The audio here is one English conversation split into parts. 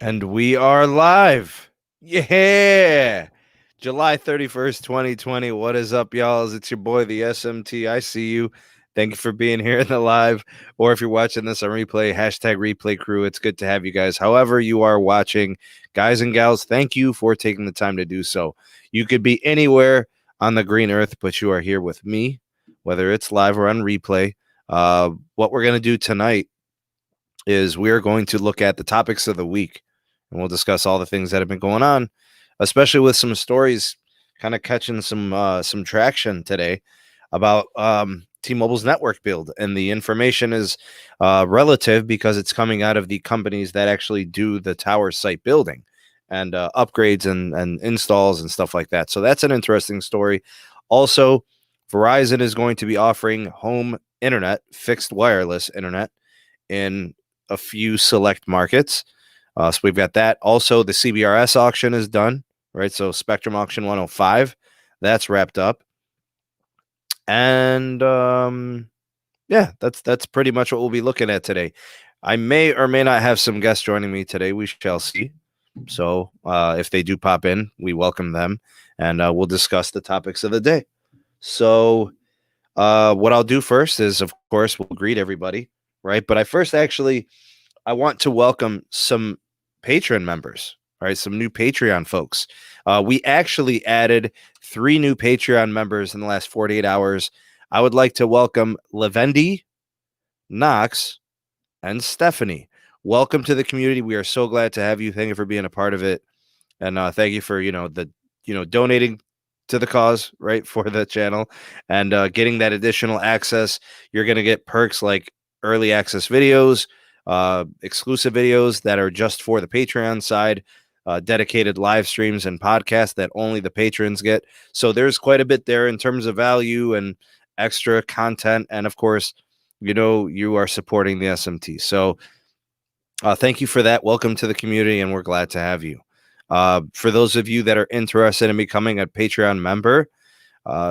And we are live. Yeah. July 31st, 2020. What is up, y'all? It's your boy, the SMT. I see you. Thank you for being here in the live. Or if you're watching this on replay, hashtag replay crew. It's good to have you guys. However, you are watching, guys and gals, thank you for taking the time to do so. You could be anywhere on the green earth, but you are here with me, whether it's live or on replay. What we're going to do tonight is we are going to look at the topics of the week, and we'll discuss all the things that have been going on, especially with some stories kind of catching some traction today about T-Mobile's network build. And the information is relative because it's coming out of the companies that actually do the tower site building and upgrades and installs and stuff like that. So that's an interesting story. Also, Verizon is going to be offering home internet, fixed wireless internet, in a few select markets. So we've got that. Also, the CBRS auction is done, right? So Spectrum Auction 105, that's wrapped up. And yeah, that's pretty much what we'll be looking at today. I may or may not have some guests joining me today. We shall see. So if they do pop in, we welcome them, and we'll discuss the topics of the day. So what I'll do first is, of course, we'll greet everybody, right? But I want to welcome some Patreon members, right? Some new Patreon folks. We actually added 3 new Patreon members in the last 48 hours. I would like to welcome Lavendi, Knox, and Stephanie. Welcome to the community. We are so glad to have you. Thank you for being a part of it. And thank you for, donating to the cause, right, for the channel and getting that additional access. You're going to get perks like early access videos, exclusive videos that are just for the Patreon side, dedicated live streams and podcasts that only the patrons get. So there's quite a bit there in terms of value and extra content. And of course, you are supporting the SMT. So thank you for that. Welcome to the community, and we're glad to have you. For those of you that are interested in becoming a Patreon member,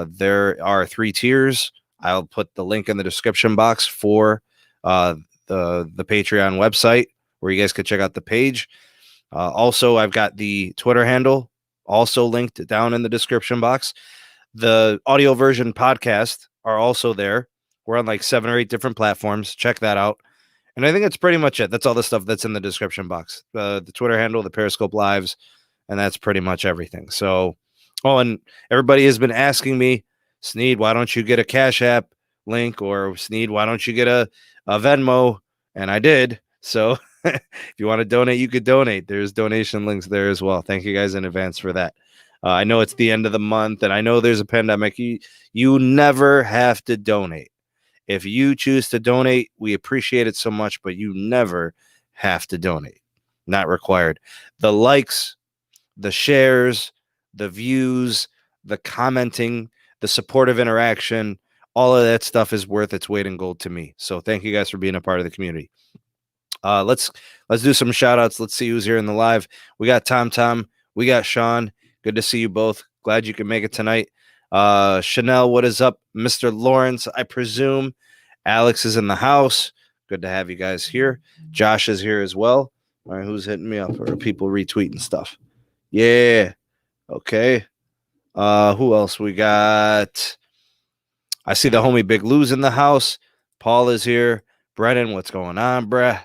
there are 3 tiers. I'll put the link in the description box for the Patreon website where you guys could check out the page. Also, I've got the Twitter handle also linked down in the description box. The audio version podcast are also there. We're on like 7 or 8 different platforms. Check that out. And I think that's pretty much it. That's all the stuff that's in the description box. The Twitter handle, the Periscope Lives, and that's pretty much everything. So, and everybody has been asking me, Sneed, why don't you get a Cash App link? Or Sneed, why don't you get a Venmo? And I did. So if you want to donate, you could donate. There's donation links there as well. Thank you guys in advance for that. I know it's the end of the month, and I know there's a pandemic. You never have to donate. If you choose to donate, we appreciate it so much, but you never have to donate. Not required. The likes, the shares, the views, the commenting, the supportive interaction, all of that stuff is worth its weight in gold to me. So thank you guys for being a part of the community. Let's do some shout outs. Let's see who's here in the live. We got Tom. We got Sean. Good to see you both. Glad you can make it tonight. Chanel, what is up? Mr. Lawrence, I presume. Alex is in the house. Good to have you guys here. Josh is here as well. All right, who's hitting me up? Or people retweeting stuff? Yeah. Okay. Who else we got? I see the homie Big Lou's in the house. Paul is here. Brennan, what's going on, bruh?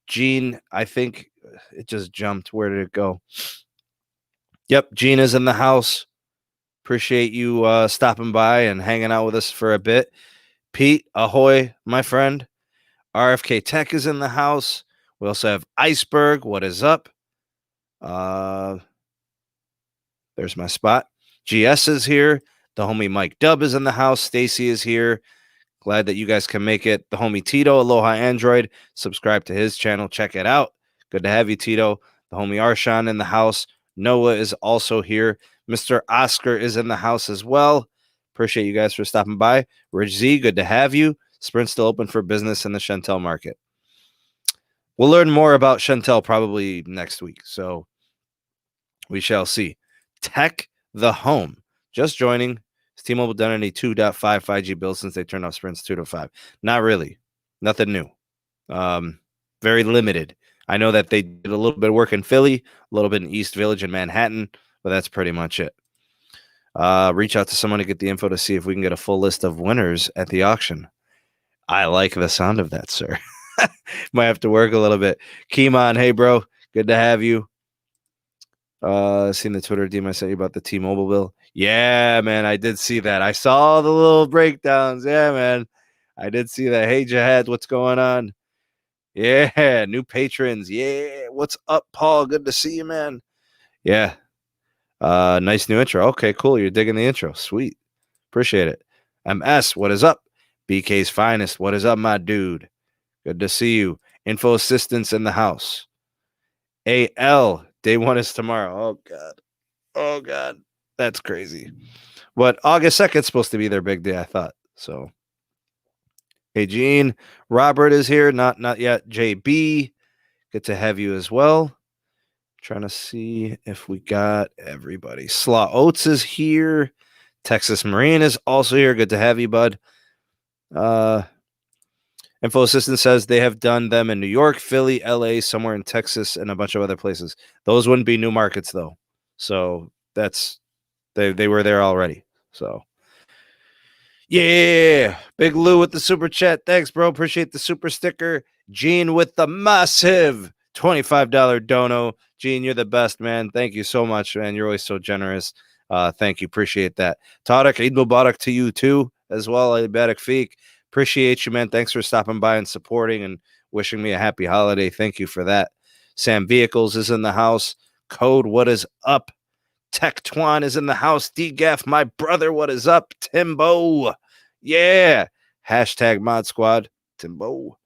Gene, I think it just jumped. Where did it go? Yep, Gene is in the house. Appreciate you stopping by and hanging out with us for a bit. Pete, ahoy, my friend. RFK Tech is in the house. We also have Iceberg. What is up? There's my spot. GS is here. The homie Mike Dub is in the house. Stacey is here. Glad that you guys can make it. The homie Tito, Aloha Android. Subscribe to his channel. Check it out. Good to have you, Tito. The homie Arshan in the house. Noah is also here. Mr. Oscar is in the house as well. Appreciate you guys for stopping by. Rich Z, good to have you. Sprint's still open for business in the Chantel market. We'll learn more about Chantel probably next week, so we shall see. Tech the Home. Just joining. Has T-Mobile done any 2.5 5G builds since they turned off Sprint's 2.5? Not really. Nothing new. Very limited. I know that they did a little bit of work in Philly, a little bit in East Village and Manhattan, but that's pretty much it. Reach out to someone to get the info to see if we can get a full list of winners at the auction. I like the sound of that, sir. Might have to work a little bit. Keemon, hey, bro. Good to have you. Seen the Twitter DM I sent you about the T-Mobile bill. Yeah, man, I did see that. I saw the little breakdowns. Yeah, man, I did see that. Hey, Jihad, what's going on? Yeah, new patrons. Yeah, what's up, Paul? Good to see you, man. Yeah, nice new intro. Okay, cool. You're digging the intro. Sweet. Appreciate it. MS, what is up? BK's finest. What is up, my dude? Good to see you. Info assistance in the house. AL, day one is tomorrow. Oh, God. Oh, God. That's crazy. But August 2nd is supposed to be their big day, I thought. So, hey, Gene. Robert is here. Not yet. JB. Good to have you as well. Trying to see if we got everybody. Slaw Oates is here. Texas Marine is also here. Good to have you, bud. Info Assistant says they have done them in New York, Philly, LA, somewhere in Texas, and a bunch of other places. Those wouldn't be new markets, though. So that's they were there already. So yeah, Big Lou with the super chat. Thanks, bro. Appreciate the super sticker. Gene with the massive $25 dono. Gene, you're the best, man. Thank you so much, man. You're always so generous. Thank you. Appreciate that. Tarek, Eid Mubarak to you too, as well. Eid Mubarak Feek. Appreciate you, man. Thanks for stopping by and supporting and wishing me a happy holiday. Thank you for that. Sam Vehicles is in the house. Code, what is up? Tech Twan is in the house. DGAF, my brother, what is up? Timbo. Yeah. Hashtag Mod Squad. Timbo.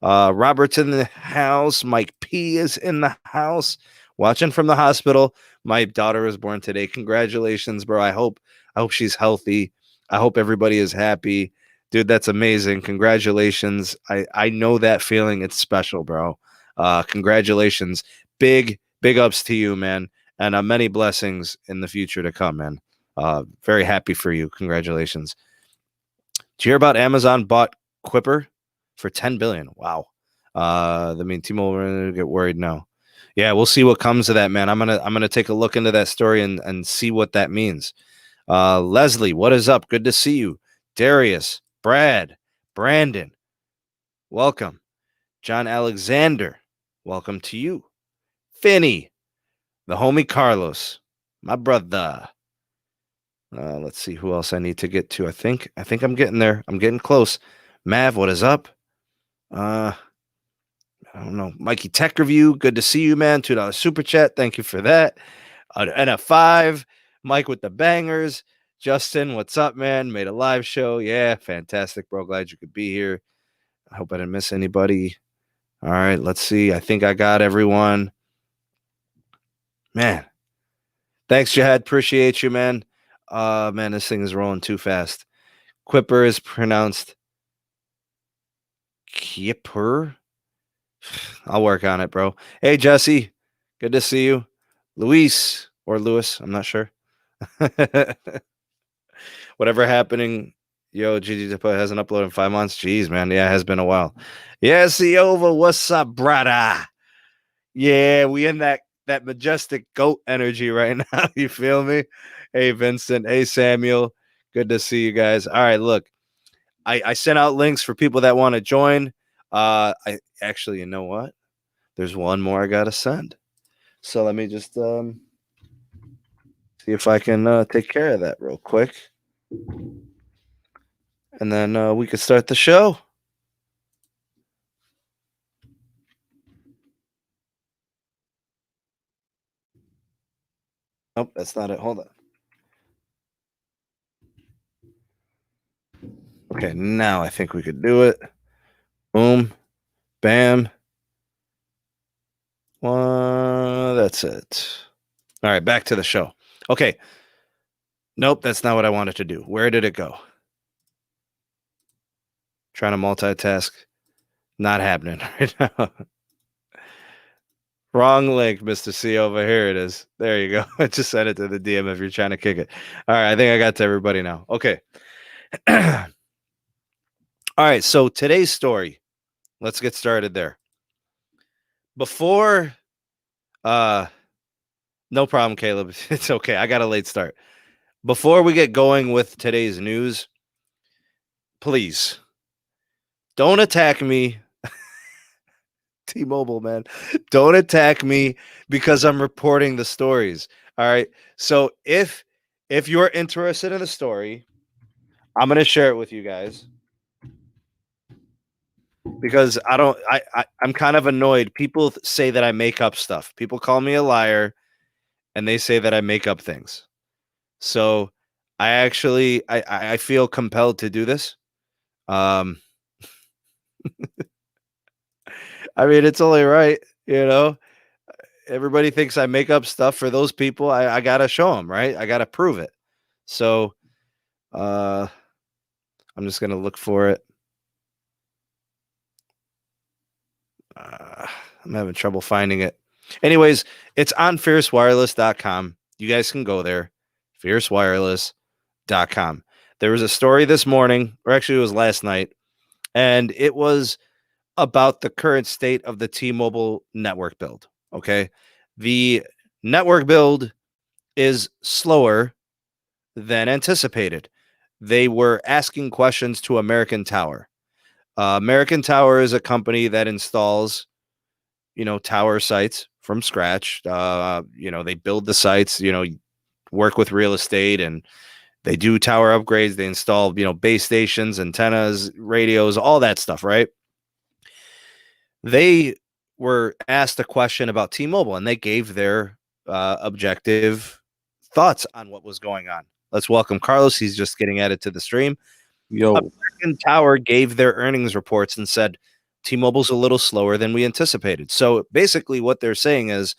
Robert's in the house. Mike P is in the house. Watching from the hospital. My daughter was born today. Congratulations, bro. I hope she's healthy. I hope everybody is happy. Dude, that's amazing. Congratulations. I know that feeling. It's special, bro. Congratulations. Big ups to you, man. And many blessings in the future to come, man. Very happy for you. Congratulations. Did you hear about Amazon bought Quipper for $10 billion? Wow. I mean, T-Mobile get worried now. Yeah, we'll see what comes of that, man. I'm gonna take a look into that story and see what that means. Leslie, what is up? Good to see you. Darius, Brad, Brandon, welcome. John Alexander, welcome to you. Finney, the homie Carlos, my brother. Let's see who else I need to get to. I think I'm getting there. I'm getting close. Mav, what is up? I don't know. Mikey Tech Review, good to see you, man. $2 super chat. Thank you for that. And a 5. Mike with the bangers. Justin, what's up, man? Made a live show. Yeah, fantastic, bro. Glad you could be here. I hope I didn't miss anybody. All right, let's see. I think I got everyone. Man. Thanks, Jihad. Appreciate you, man. Man, this thing is rolling too fast. Quipper is pronounced Kipper. I'll work on it, bro. Hey, Jesse. Good to see you. Luis or Lewis. I'm not sure. Whatever happening. Yo, GG hasn't uploaded in 5 months. Jeez, man. Yeah, it has been a while. Yeah, Siova, what's up, brother? Yeah, we in that majestic goat energy right now. You feel me? Hey, Vincent. Hey, Samuel. Good to see you guys. All right, look. I sent out links for people that want to join. I actually, you know what? There's one more I gotta send. So let me just see if I can take care of that real quick. And then we could start the show. Nope, that's not it. Hold on. Okay, now I think we could do it. Boom. Bam. That's it. All right, back to the show. Okay. Nope, that's not what I wanted to do. Where did it go? Trying to multitask. Not happening right now. Wrong link, Mr. C over here. It is. There you go. I just sent it to the DM if you're trying to kick it. All right, I think I got to everybody now. Okay. All right, so today's story. Let's get started there. before, no problem, Caleb. It's okay. I got a late start. Before we get going with today's news, please don't attack me. T-Mobile, man. Don't attack me because I'm reporting the stories. All right. So if you're interested in the story, I'm gonna share it with you guys because I'm kind of annoyed. People say that I make up stuff. People call me a liar and they say that I make up things. So I feel compelled to do this. I mean, it's only right, you know. Everybody thinks I make up stuff. For those people, I gotta show them, right? I gotta prove it. So I'm just gonna look for it. I'm having trouble finding it. Anyways, it's on fiercewireless.com. You guys can go there. Fiercewireless.com. There was a story this morning, or actually it was last night, and it was about the current state of the T-Mobile network build. Okay. The network build is slower than anticipated. They were asking questions to American Tower. American Tower is a company that installs, tower sites from scratch. They build the sites, work with real estate, and they do tower upgrades. They install, base stations, antennas, radios, all that stuff, right? They were asked a question about T-Mobile, and they gave their objective thoughts on what was going on. Let's welcome Carlos. He's just getting added to the stream. Yo, American Tower gave their earnings reports and said T-Mobile's a little slower than we anticipated. So basically what they're saying is,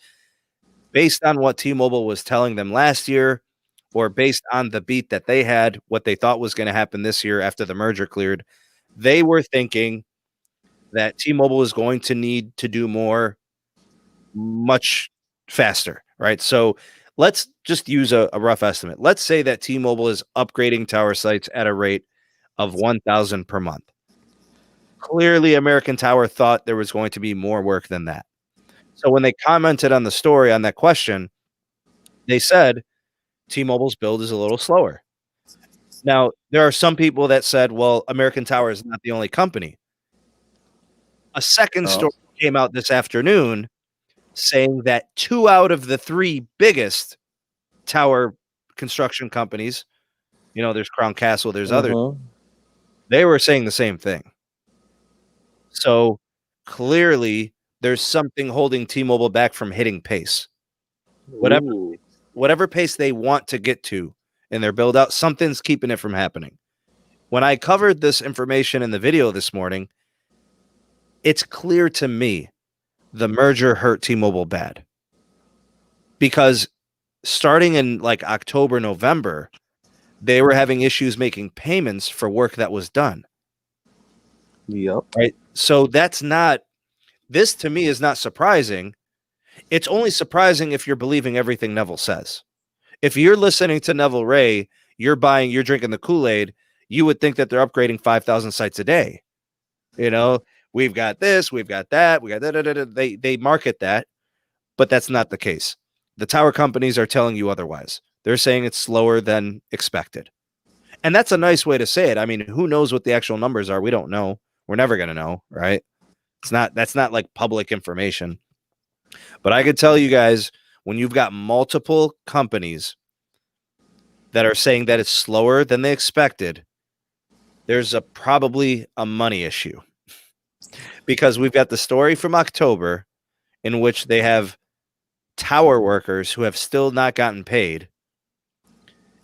based on what T-Mobile was telling them last year, or based on the beat that they had, what they thought was going to happen this year after the merger cleared, they were thinking that T-Mobile is going to need to do more much faster, right? So let's just use a rough estimate. Let's say that T-Mobile is upgrading tower sites at a rate of 1,000 per month. Clearly, American Tower thought there was going to be more work than that. So when they commented on the story on that question, they said T-Mobile's build is a little slower. Now, there are some people that said, well, American Tower is not the only company. A second story came out this afternoon saying that 2 out of the 3 biggest tower construction companies, there's Crown Castle, there's others, they were saying the same thing. So clearly there's something holding T-Mobile back from hitting pace. Whatever pace they want to get to in their build out, something's keeping it from happening. When I covered this information in the video this morning, it's clear to me the merger hurt T-Mobile bad. Because starting in like October, November, they were having issues making payments for work that was done. Yep. Right. So this to me is not surprising. It's only surprising if you're believing everything Neville says. If you're listening to Neville Ray, you're drinking the Kool-Aid, you would think that they're upgrading 5,000 sites a day. We've got this, we've got that, we got that. They market that, but that's not the case. The tower companies are telling you otherwise. They're saying it's slower than expected. And that's a nice way to say it. I mean, who knows what the actual numbers are? We don't know. We're never going to know, right? That's not like public information. But I could tell you guys, when you've got multiple companies that are saying that it's slower than they expected, there's probably a money issue. Because we've got the story from October in which they have tower workers who have still not gotten paid.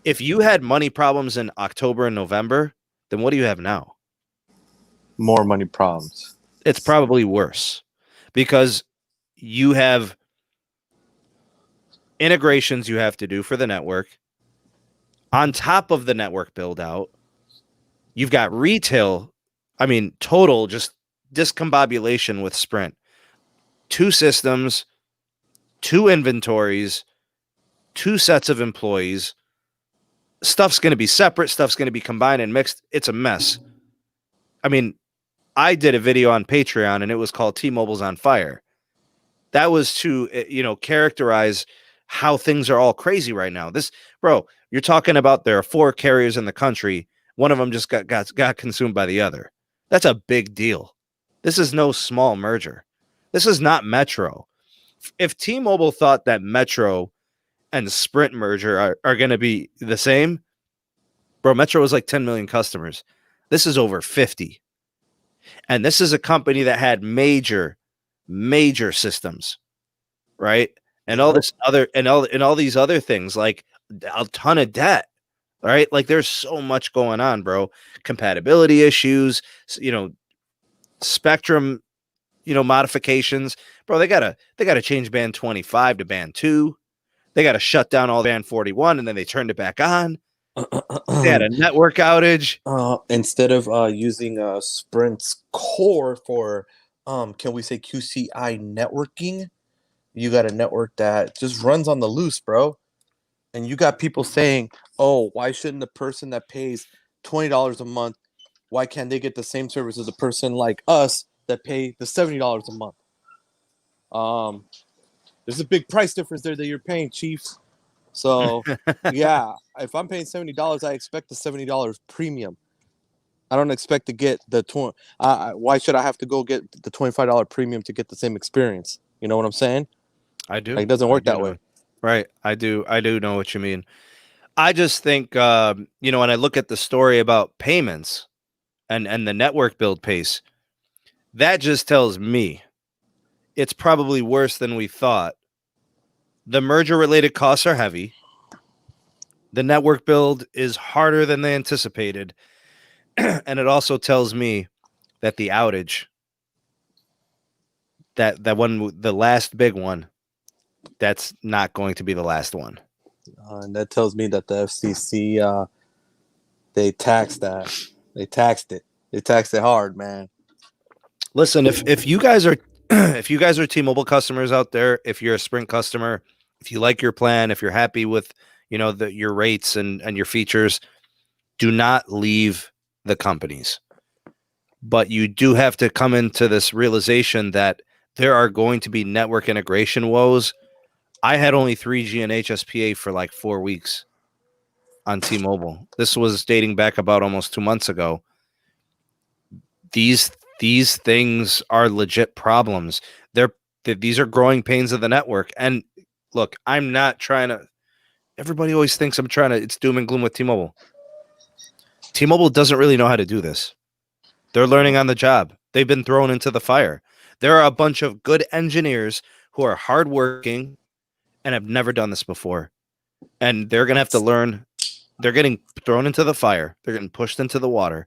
If you had money problems in October and November, then what do you have now? More money problems. It's probably worse because you have integrations you have to do for the network. On top of the network build out, you've got retail. I mean, total just discombobulation with Sprint. 2 systems, 2 inventories, 2 sets of employees. Stuff's going to be separate. Stuff's going to be combined and mixed. It's a mess. I mean, I did a video on Patreon and it was called T-Mobile's on Fire. That was to characterize how things are all crazy right now. This, bro, you're talking about there are 4 carriers in the country. One of them just got consumed by the other. That's a big deal. This is no small merger. This is not Metro. If T-Mobile thought that Metro and Sprint merger are going to be the same, bro, Metro was like 10 million customers. This is over 50. And this is a company that had major systems, right? And all this other and all these other things, like a ton of debt, right? Like there's so much going on, bro. Compatibility issues, spectrum, modifications, bro. They gotta change band 25 to band 2. They gotta shut down all band 41, and then they turned it back on. They had a network outage. Instead of using Sprint's core for, can we say QCI networking, you got a network that just runs on the loose, bro. And you got people saying, oh, why shouldn't the person that pays $20 a month, why can't they get the same service as a person like us that pay the $70 a month? There's a big price difference there that you're paying, Chief. So, yeah, if I'm paying $70, I expect the $70 premium. I don't expect to get the why should I have to go get the $25 premium to get the same experience? You know what I'm saying? I do. Like, it doesn't work that way. Right. I do know what you mean. I just think, when I look at the story about payments and the network build pace, that just tells me it's probably worse than we thought. The merger-related costs are heavy. The network build is harder than they anticipated. And it also tells me that the outage, that one, the last big one, that's not going to be the last one. And that tells me that the FCC, they taxed that. They taxed it. They taxed it hard, man. Listen, if you guys are if you guys are T-Mobile customers out there, if you're a Sprint customer, if you like your plan, if you're happy with your rates and your features, do not leave the companies. But you do have to come into this realization that there are going to be network integration woes. I had only 3G and HSPA for like 4 weeks on T-Mobile. This was dating back about almost 2 months ago. These things are legit problems. These are growing pains of the network. And look, I'm not trying to. Everybody always thinks I'm trying to. It's doom and gloom with T-Mobile. T-Mobile doesn't really know how to do this. They're learning on the job. They've been thrown into the fire. There are a bunch of good engineers who are hardworking and have never done this before. And they're going to have to learn. They're getting thrown into the fire. They're getting pushed into the water.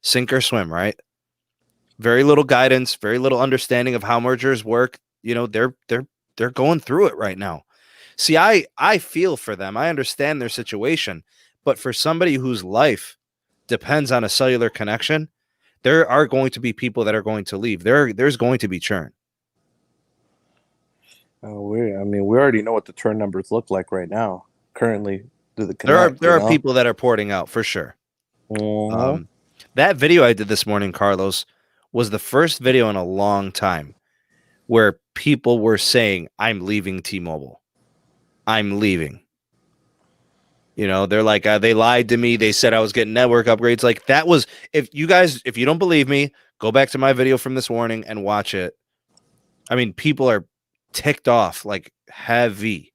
Sink or swim, right? Very little guidance, very little understanding of how mergers work. They're going through it right now. See, I feel for them. I understand their situation. But for somebody whose life depends on a cellular connection, there are going to be people that are going to leave. There's going to be churn. We already know what the churn numbers look like right now. Currently, there are people that are porting out for sure. Mm-hmm. That video I did this morning, Carlos, was the first video in a long time where people were saying, "I'm leaving T-Mobile. I'm leaving." They're like, they lied to me. They said I was getting network upgrades. Like that was, if you don't believe me, go back to my video from this morning and watch it. I mean, people are ticked off like heavy.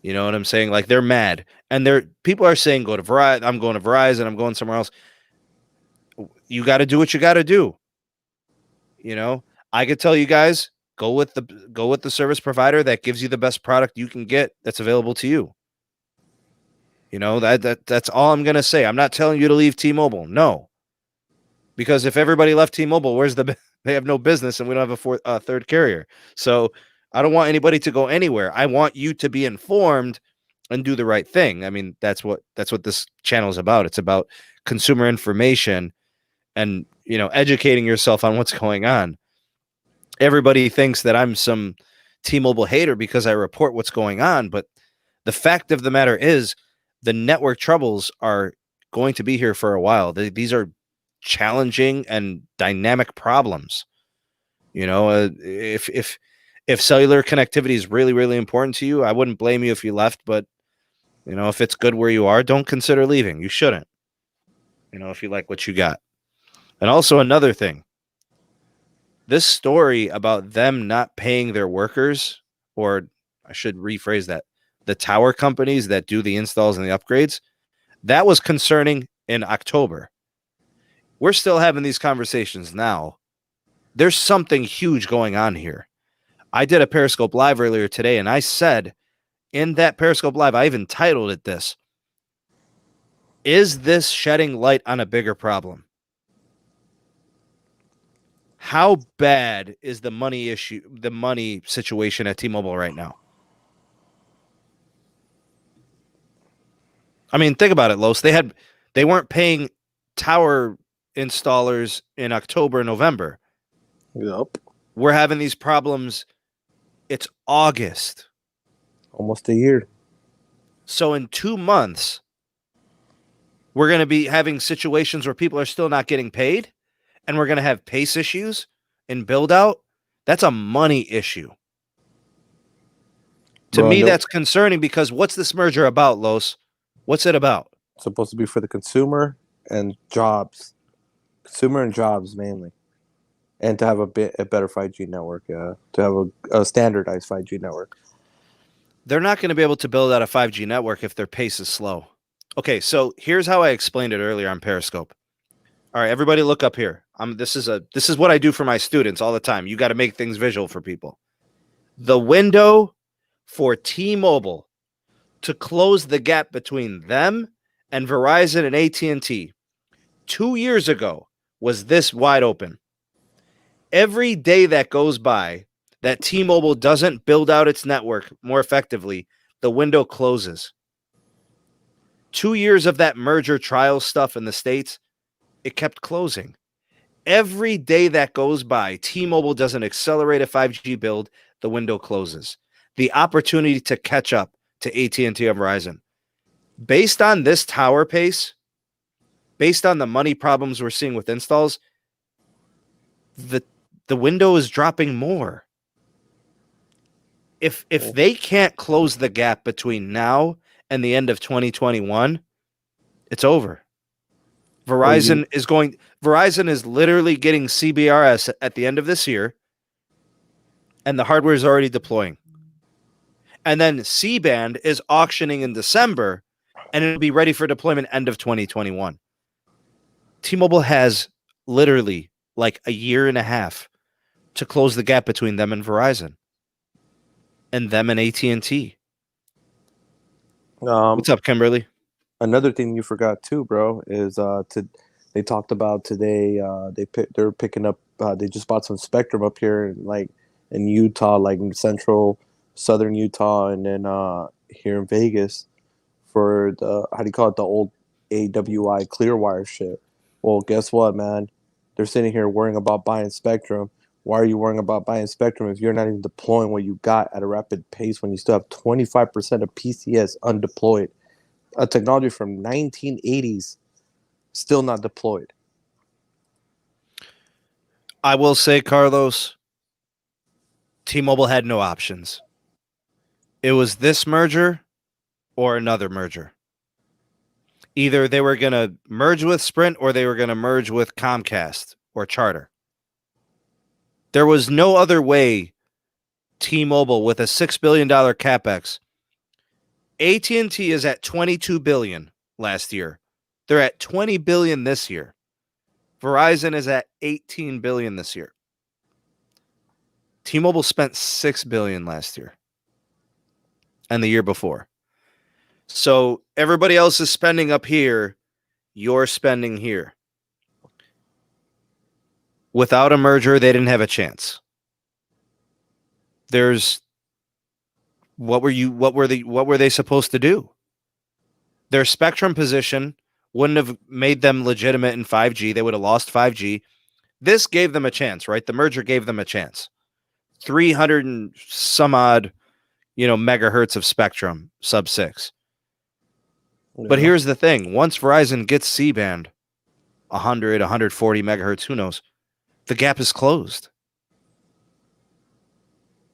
You know what I'm saying? Like they're mad. And people are saying, go to Verizon. I'm going to Verizon. I'm going somewhere else. You got to do what you got to do. I could tell you guys, go with the service provider that gives you the best product you can get that's available to you. That's all I'm going to say. I'm not telling you to leave T-Mobile. No. Because if everybody left T-Mobile, they have no business and we don't have a third carrier. So I don't want anybody to go anywhere. I want you to be informed and do the right thing. I mean, that's what this channel is about. It's about consumer information and, educating yourself on what's going on. Everybody thinks that I'm some T-Mobile hater because I report what's going on. But the fact of the matter is, the network troubles are going to be here for a while. These are challenging and dynamic problems. If If cellular connectivity is really, really important to you, I wouldn't blame you if you left, but if it's good where you are, don't consider leaving. You shouldn't. If you like what you got. And also another thing, this story about them not paying their workers, or I should rephrase that, the tower companies that do the installs and the upgrades, that was concerning in October. We're still having these conversations now. There's something huge going on here. I did a Periscope Live earlier today, and I said in that Periscope Live, I even titled it this: is this shedding light on a bigger problem? How bad is the money situation at T-Mobile right now? I mean, think about it, Los. They weren't paying tower installers in October and November. Yep. We're having these problems. It's August. Almost a year. So in 2 months, we're going to be having situations where people are still not getting paid, and we're going to have pace issues in build out. That's a money issue. To me, that's concerning, because what's this merger about, Los? What's it about? It's supposed to be for the consumer and jobs. Consumer and jobs mainly. And to have a better 5G network, to have a standardized 5G network. They're not going to be able to build out a 5G network if their pace is slow. Okay, so here's how I explained it earlier on Periscope. All right, everybody look up here. This is what I do for my students all the time. You got to make things visual for people. The window for T-Mobile to close the gap between them and Verizon and AT&T 2 years ago was this wide open. Every day that goes by that T-Mobile doesn't build out its network more effectively, the window closes. 2 years of that merger trial stuff in the States, it kept closing. Every day that goes by, T-Mobile doesn't accelerate a 5G build, the window closes. The opportunity to catch up to AT&T and Verizon. Based on this tower pace, based on the money problems we're seeing with installs, the window is dropping more. If they can't close the gap between now and the end of 2021, it's over. Verizon is literally getting CBRS at the end of this year, and the hardware is already deploying. And then C-band is auctioning in December, and it'll be ready for deployment end of 2021. T-Mobile has literally like a year and a half to close the gap between them and Verizon, and them and AT&T. What's up, Kimberly? Another thing you forgot too, bro, is they talked about today. They're picking up. They just bought some spectrum up here, in Utah, like in southern Utah, and then here in Vegas for the the old AWI Clearwire shit. Well, guess what, man? They're sitting here worrying about buying spectrum. Why are you worrying about buying spectrum if you're not even deploying what you got at a rapid pace when you still have 25% of PCS undeployed? A technology from 1980s still not deployed. I will say, Carlos, T-Mobile had no options. It was this merger or another merger. Either they were going to merge with Sprint or they were going to merge with Comcast or Charter. There was no other way T-Mobile with a $6 billion capex. AT&T is at $22 billion last year. They're at $20 billion this year. Verizon is at $18 billion this year. T-Mobile spent $6 billion last year and the year before. So everybody else is spending up here. You're spending here. Without a merger, they didn't have a chance. What were they supposed to do? Their spectrum position wouldn't have made them legitimate in 5G. They would have lost 5G. This gave them a chance, right? The merger gave them a chance. 300 and some odd, megahertz of spectrum, sub 6. Yeah. But here's the thing. Once Verizon gets C-band, 100, 140 megahertz, who knows? The gap is closed.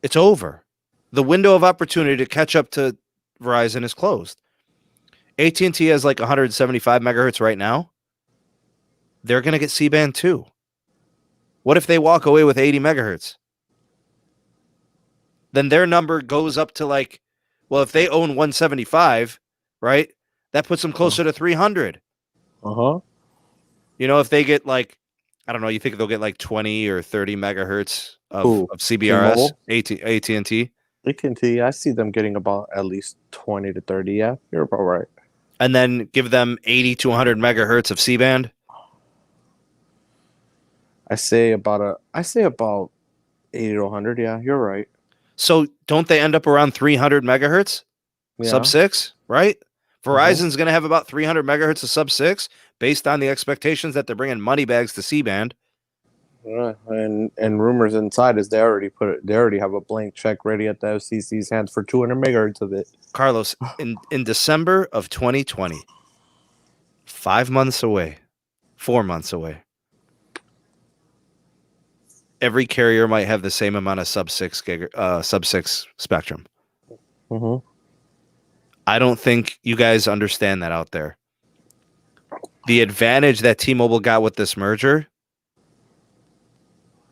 It's over. The window of opportunity to catch up to Verizon is closed. AT&T has like 175 megahertz right now. They're going to get C-band too. What if they walk away with 80 megahertz? Then their number goes up to like, well, if they own 175, right? That puts them closer to 300. Uh-huh. You know, if they get like, I don't know, you think they'll get like 20 or 30 megahertz of CBRS, AT&T? AT&T, I see them getting about at least 20 to 30. Yeah, you're about right. And then give them 80 to 100 megahertz of C-band? I say about 80 to 100. Yeah, you're right. So don't they end up around 300 megahertz? Yeah. Sub-6, right? Verizon's going to have about 300 megahertz of sub-6 based on the expectations that they're bringing money bags to C-band. And rumors inside is they already have a blank check ready at the FCC's hands for 200 megahertz of it. Carlos, in December of 2020, 5 months away, 4 months away, every carrier might have the same amount of sub-6 spectrum. Mm-hmm. I don't think you guys understand that out there. The advantage that T-Mobile got with this merger,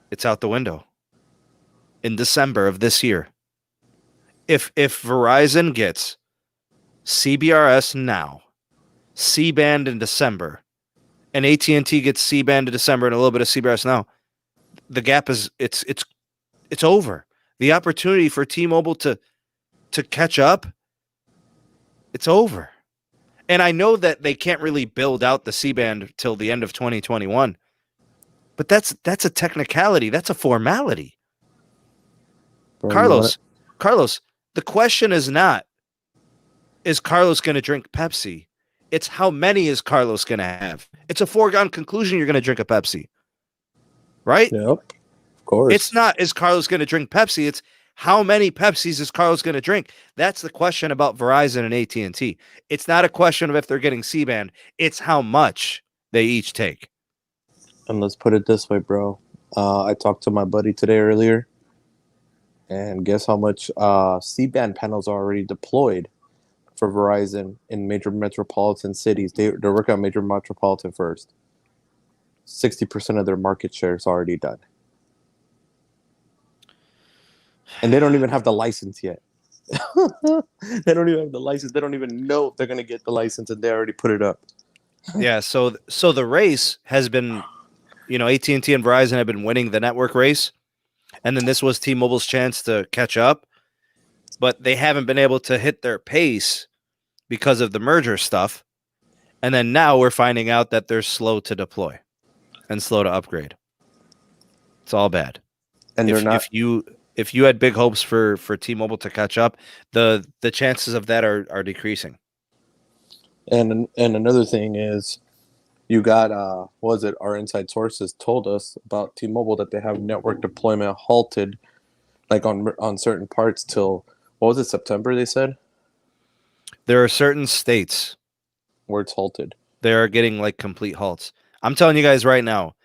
it's out the window. In December of this year, if Verizon gets CBRS now, C-band in December, and AT&T gets C-band in December and a little bit of CBRS now, the gap is it's over. The opportunity for T-Mobile to catch up, it's over. And I know that they can't really build out the C-band till the end of 2021. But that's a technicality. That's a formality. Bro, Carlos, the question is not, is Carlos going to drink Pepsi? It's how many is Carlos going to have? It's a foregone conclusion you're going to drink a Pepsi. Right? Yep, of course. It's not, is Carlos going to drink Pepsi? It's how many Pepsis is Carlos going to drink? That's the question about Verizon and AT&T. It's not a question of if they're getting C-band. It's how much they each take. And let's put it this way, bro. I talked to my buddy today earlier, and guess how much C-band panels are already deployed for Verizon in major metropolitan cities. They're working on major metropolitan first. 60% of their market share is already done. And they don't even have the license yet. They don't even have the license. They don't even know if they're going to get the license, and they already put it up. Yeah, so the race has been, AT&T and Verizon have been winning the network race, and then this was T-Mobile's chance to catch up, but they haven't been able to hit their pace because of the merger stuff, and then now we're finding out that they're slow to deploy and slow to upgrade. It's all bad. And they're not. If you had big hopes for T-Mobile to catch up, the chances of that are decreasing. And another thing is, you got our inside sources told us about T-Mobile that they have network deployment halted, like on certain parts till September? They said there are certain states where it's halted. They are getting like complete halts. I'm telling you guys right now,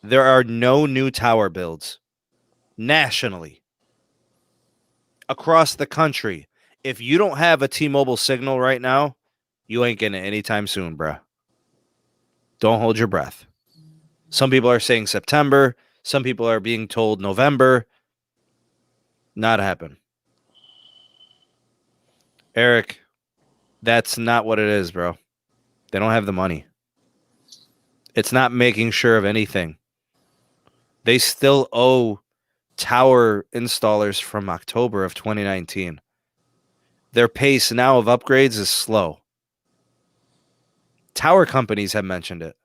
there are no new tower builds nationally across the country. If you don't have a T-Mobile signal right now, you ain't getting it anytime soon, bruh. Don't hold your breath. Some people are saying September. Some people are being told November. Not happen. Eric, that's not what it is, bro. They don't have the money. It's not making sure of anything. They still owe tower installers from October of 2019. Their pace now of upgrades is slow. Tower companies have mentioned it.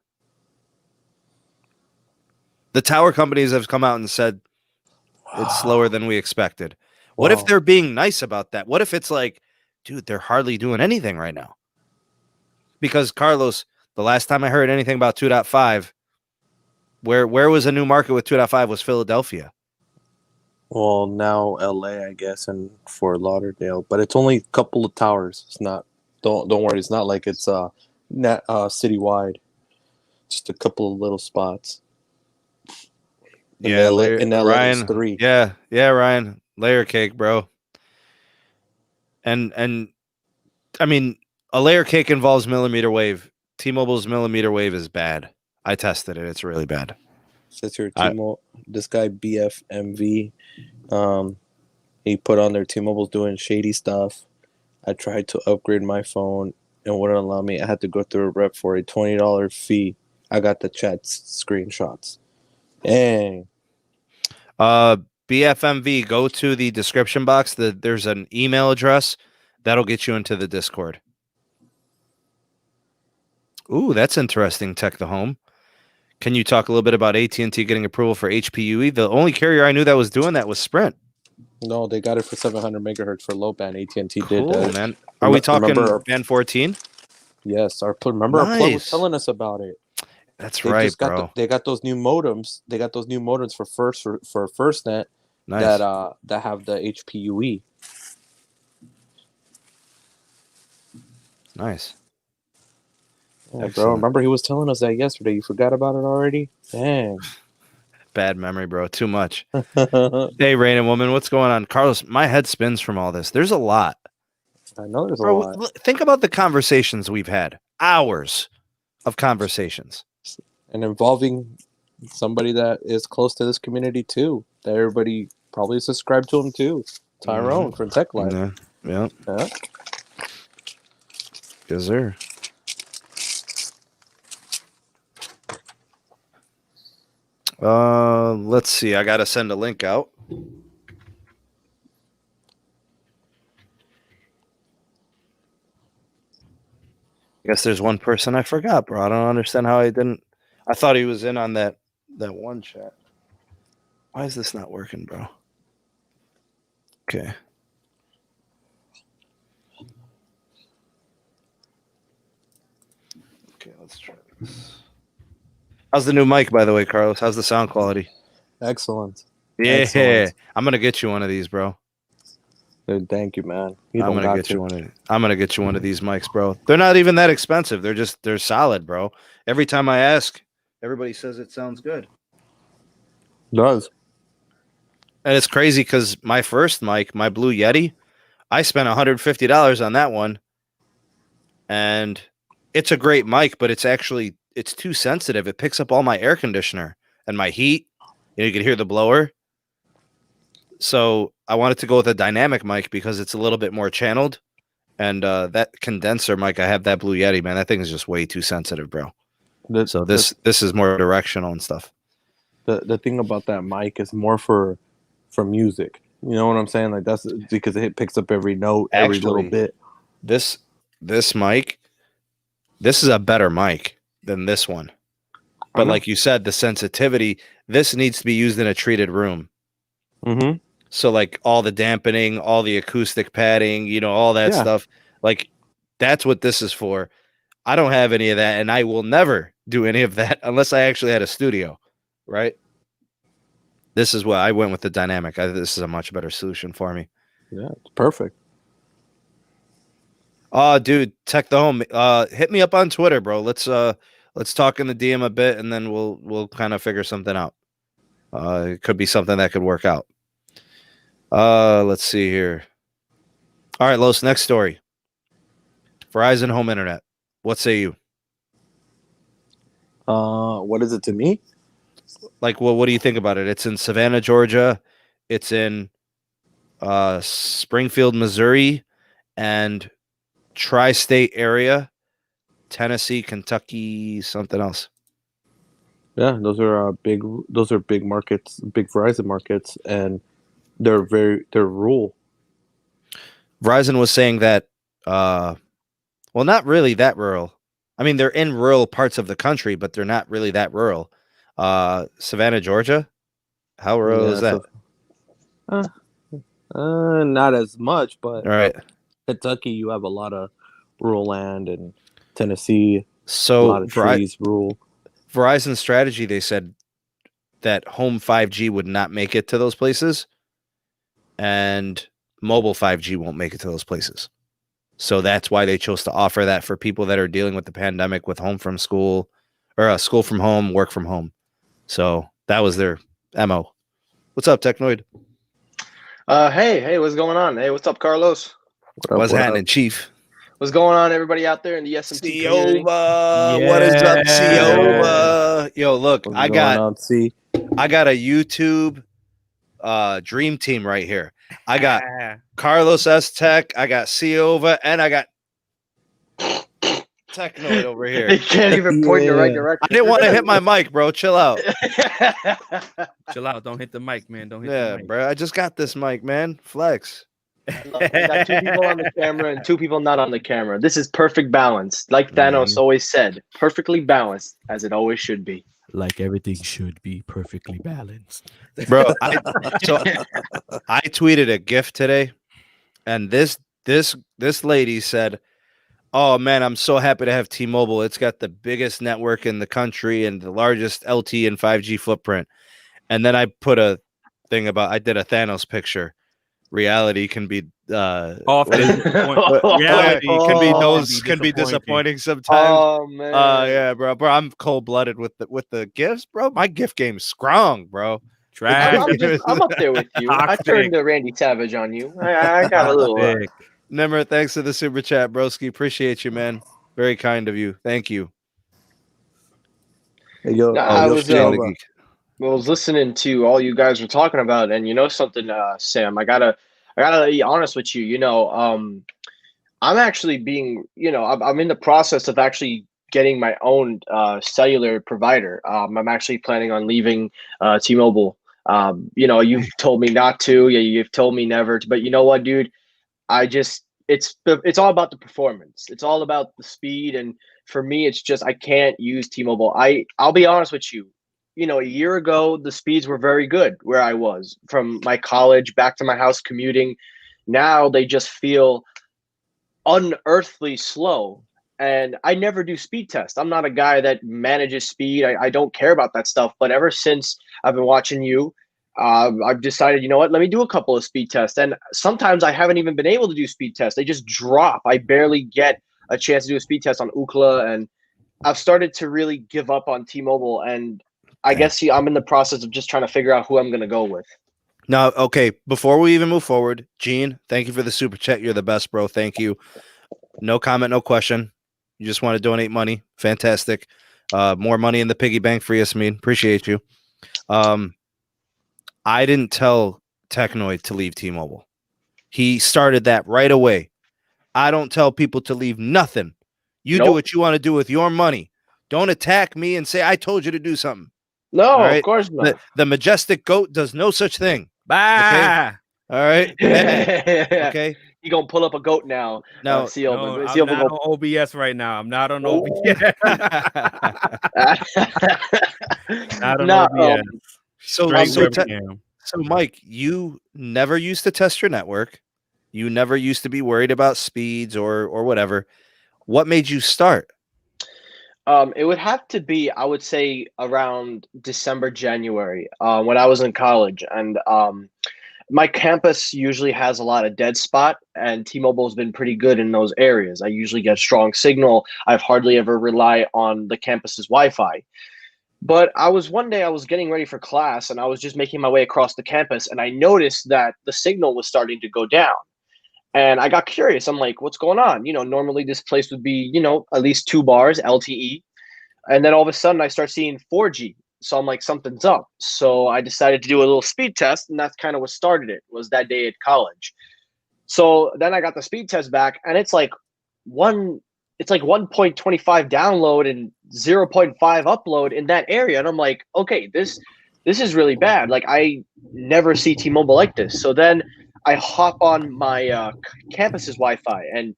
The tower companies have come out and said it's slower than we expected. What if they're being nice about that? What if it's like, dude, they're hardly doing anything right now? Because, Carlos, the last time I heard anything about 2.5, where was a new market with 2.5 was Philadelphia. Well, now LA, I guess, and Fort Lauderdale, but it's only a couple of towers. It's not. Don't worry. It's not like it's citywide. Just a couple of little spots. Yeah, In LA there's Ryan. 3. Yeah, Ryan. Layer cake, bro. And I mean, a layer cake involves millimeter wave. T-Mobile's millimeter wave is bad. I tested it. It's really bad. Says here this guy BFMV, he put on there T-Mobile's doing shady stuff. I tried to upgrade my phone and wouldn't allow me. I had to go through a rep for a $20 fee. I got the chat screenshots. Dang. BFMV, go to the description box. There's an email address that'll get you into the Discord. Ooh, that's interesting. Tech the Home. Can you talk a little bit about AT&T getting approval for HPUE? The only carrier I knew that was doing that was Sprint. No, they got it for 700 megahertz for low band. AT&T Cool, did that. Man. Are we talking band 14? Yes, our plug was telling us about it. That's right, bro. They got those new modems. They got those new modems for FirstNet. Nice. That have the HPUE. Nice. Yeah, bro, remember he was telling us that yesterday. You forgot about it already? Dang. Bad memory, bro. Too much. Hey, Rain and Woman, what's going on? Carlos, my head spins from all this. There's a lot. I know there's a lot. Think about the conversations we've had. Hours of conversations. And involving somebody that is close to this community, too. That everybody probably subscribed to him, too. Tyrone from Tech Life. Yeah. Yes, sir. Let's see. I gotta send a link out. I guess there's one person I forgot, bro. I don't understand how I didn't. I thought he was in on that one chat. Why is this not working, bro? Okay. Okay, let's try this. How's the new mic, by the way, Carlos? How's the sound quality? Excellent. Yeah, Excellent. I'm gonna get you one of these, bro. Dude, thank you, man. I'm gonna get you one of these mics, bro. They're not even that expensive. They're solid, bro. Every time I ask, everybody says it sounds good. It does. And it's crazy because my first mic, my Blue Yeti, I spent $150 on that one, and it's a great mic, but it's too sensitive. It picks up all my air conditioner and my heat. You can hear the blower. So I wanted to go with a dynamic mic because it's a little bit more channeled. And that condenser mic, I have that Blue Yeti, man. That thing is just way too sensitive, bro. This is more directional and stuff. The thing about that mic is more for music. You know what I'm saying? Like that's because it picks up every note, every little bit. This mic, this is a better mic than this one. But like you said, the sensitivity, this needs to be used in a treated room. Mm-hmm. So like all the dampening, all the acoustic padding, all that stuff. Like that's what this is for. I don't have any of that, and I will never do any of that unless I actually had a studio, right? This is why I went with the dynamic. This is a much better solution for me. Yeah, it's perfect. Oh, dude, Tech the Home. Hit me up on Twitter, bro. Let's talk in the DM a bit, and then we'll kind of figure something out. It could be something that could work out. Let's see here. All right, Los, next story. Verizon home internet. What say you? What is it to me? Like, well, what do you think about it? It's in Savannah, Georgia. It's in Springfield, Missouri, and tri-state area, Tennessee, Kentucky, something else. Yeah, those are big markets, big Verizon markets, and they're rural. Verizon was saying that, well, not really that rural. I mean, they're in rural parts of the country, but they're not really that rural. Savannah, Georgia, how rural is that? Not as much, but all right. Kentucky, you have a lot of rural land, and Tennessee, so a lot of trees, rural. Verizon's strategy, they said that home 5G would not make it to those places, and mobile 5G won't make it to those places. So that's why they chose to offer that for people that are dealing with the pandemic with home from school, or school from home, work from home. So that was their Mo. What's up, Technoid? Hey, what's going on? Hey, what's up, Carlos? What's happening, Chief? What's going on, everybody out there in the SMT community? What is up, Ciova? Yo, look, What's I going got on, C? a YouTube dream team right here. I got Carlos S Tech, I got Ciova, and I got Technoid over They here. can't even point in the right I direction. didn't want to hit my mic, bro. Chill out. Chill out. Don't hit the mic, man. Don't hit Yeah, the mic. bro. I just got this mic, man. Flex. We got 2 people on the camera and 2 people not on the camera. This is perfect balance. Like Thanos always said, perfectly balanced, as it always should be. Like everything should be perfectly balanced. Bro, I tweeted a GIF today, and this lady said, "Oh man, I'm so happy to have T-Mobile. It's got the biggest network in the country and the largest LTE and 5G footprint." And then I put a thing about I did a Thanos picture. Reality can be Reality can be disappointing sometimes. Oh man. Yeah, bro. I'm cold-blooded with the gifts, bro. My gift game's strong, bro. I'm up there with you. I turned the Randy Savage on you. I got a little. Nemmer, thanks for the super chat, broski. Appreciate you, man. Very kind of you. Thank you. Hey, yo, I was listening to all you guys were talking about, and you know something, Sam. I gotta be honest with you. You know, I'm actually being, I'm in the process of actually getting my own cellular provider. I'm actually planning on leaving T-Mobile. You've told me not to. Yeah, you've told me never to. But you know what, dude? It's all about the performance. It's all about the speed, and for me, it's just I can't use T-Mobile. I'll be honest with you. A year ago, the speeds were very good where I was from my college back to my house commuting. Now they just feel unearthly slow. And I never do speed tests. I'm not a guy that manages speed. I don't care about that stuff. But ever since I've been watching you, I've decided, you know what, let me do a couple of speed tests. And sometimes I haven't even been able to do speed tests. They just drop. I barely get a chance to do a speed test on Ookla. And I've started to really give up on T-Mobile. And I guess I'm in the process of just trying to figure out who I'm going to go with. Now, okay, before we even move forward, Gene, thank you for the super chat. You're the best, bro. Thank you. No comment, no question. You just want to donate money. Fantastic. More money in the piggy bank for Yasmin. Appreciate you. I didn't tell Technoid to leave T-Mobile. He started that right away. I don't tell people to leave nothing. You do what you want to do with your money. Don't attack me and say I told you to do something. No, right? Of course not. The majestic goat does no such thing. Bye. Okay? All right. Okay. You gonna pull up a goat now? No, I'm not on OBS right now. I'm not on OBS. Not on OBS. So, Mike, you never used to test your network. You never used to be worried about speeds or whatever. What made you start? It would have to be, I would say, around December, January, when I was in college. And my campus usually has a lot of dead spot, and T-Mobile has been pretty good in those areas. I usually get strong signal. I've hardly ever rely on the campus's Wi-Fi. But one day I was getting ready for class, and I was just making my way across the campus, and I noticed that the signal was starting to go down. And I got curious. I'm like, what's going on? Normally this place would be, at least 2 bars LTE. And then all of a sudden I start seeing 4G. So I'm like, something's up. So I decided to do a little speed test. And that's kind of what started it, was that day at college. So then I got the speed test back, and it's like 1.25 download and 0.5 upload in that area. And I'm like, okay, this is really bad. Like, I never see T-Mobile like this. So then I hop on my campus's Wi-Fi, and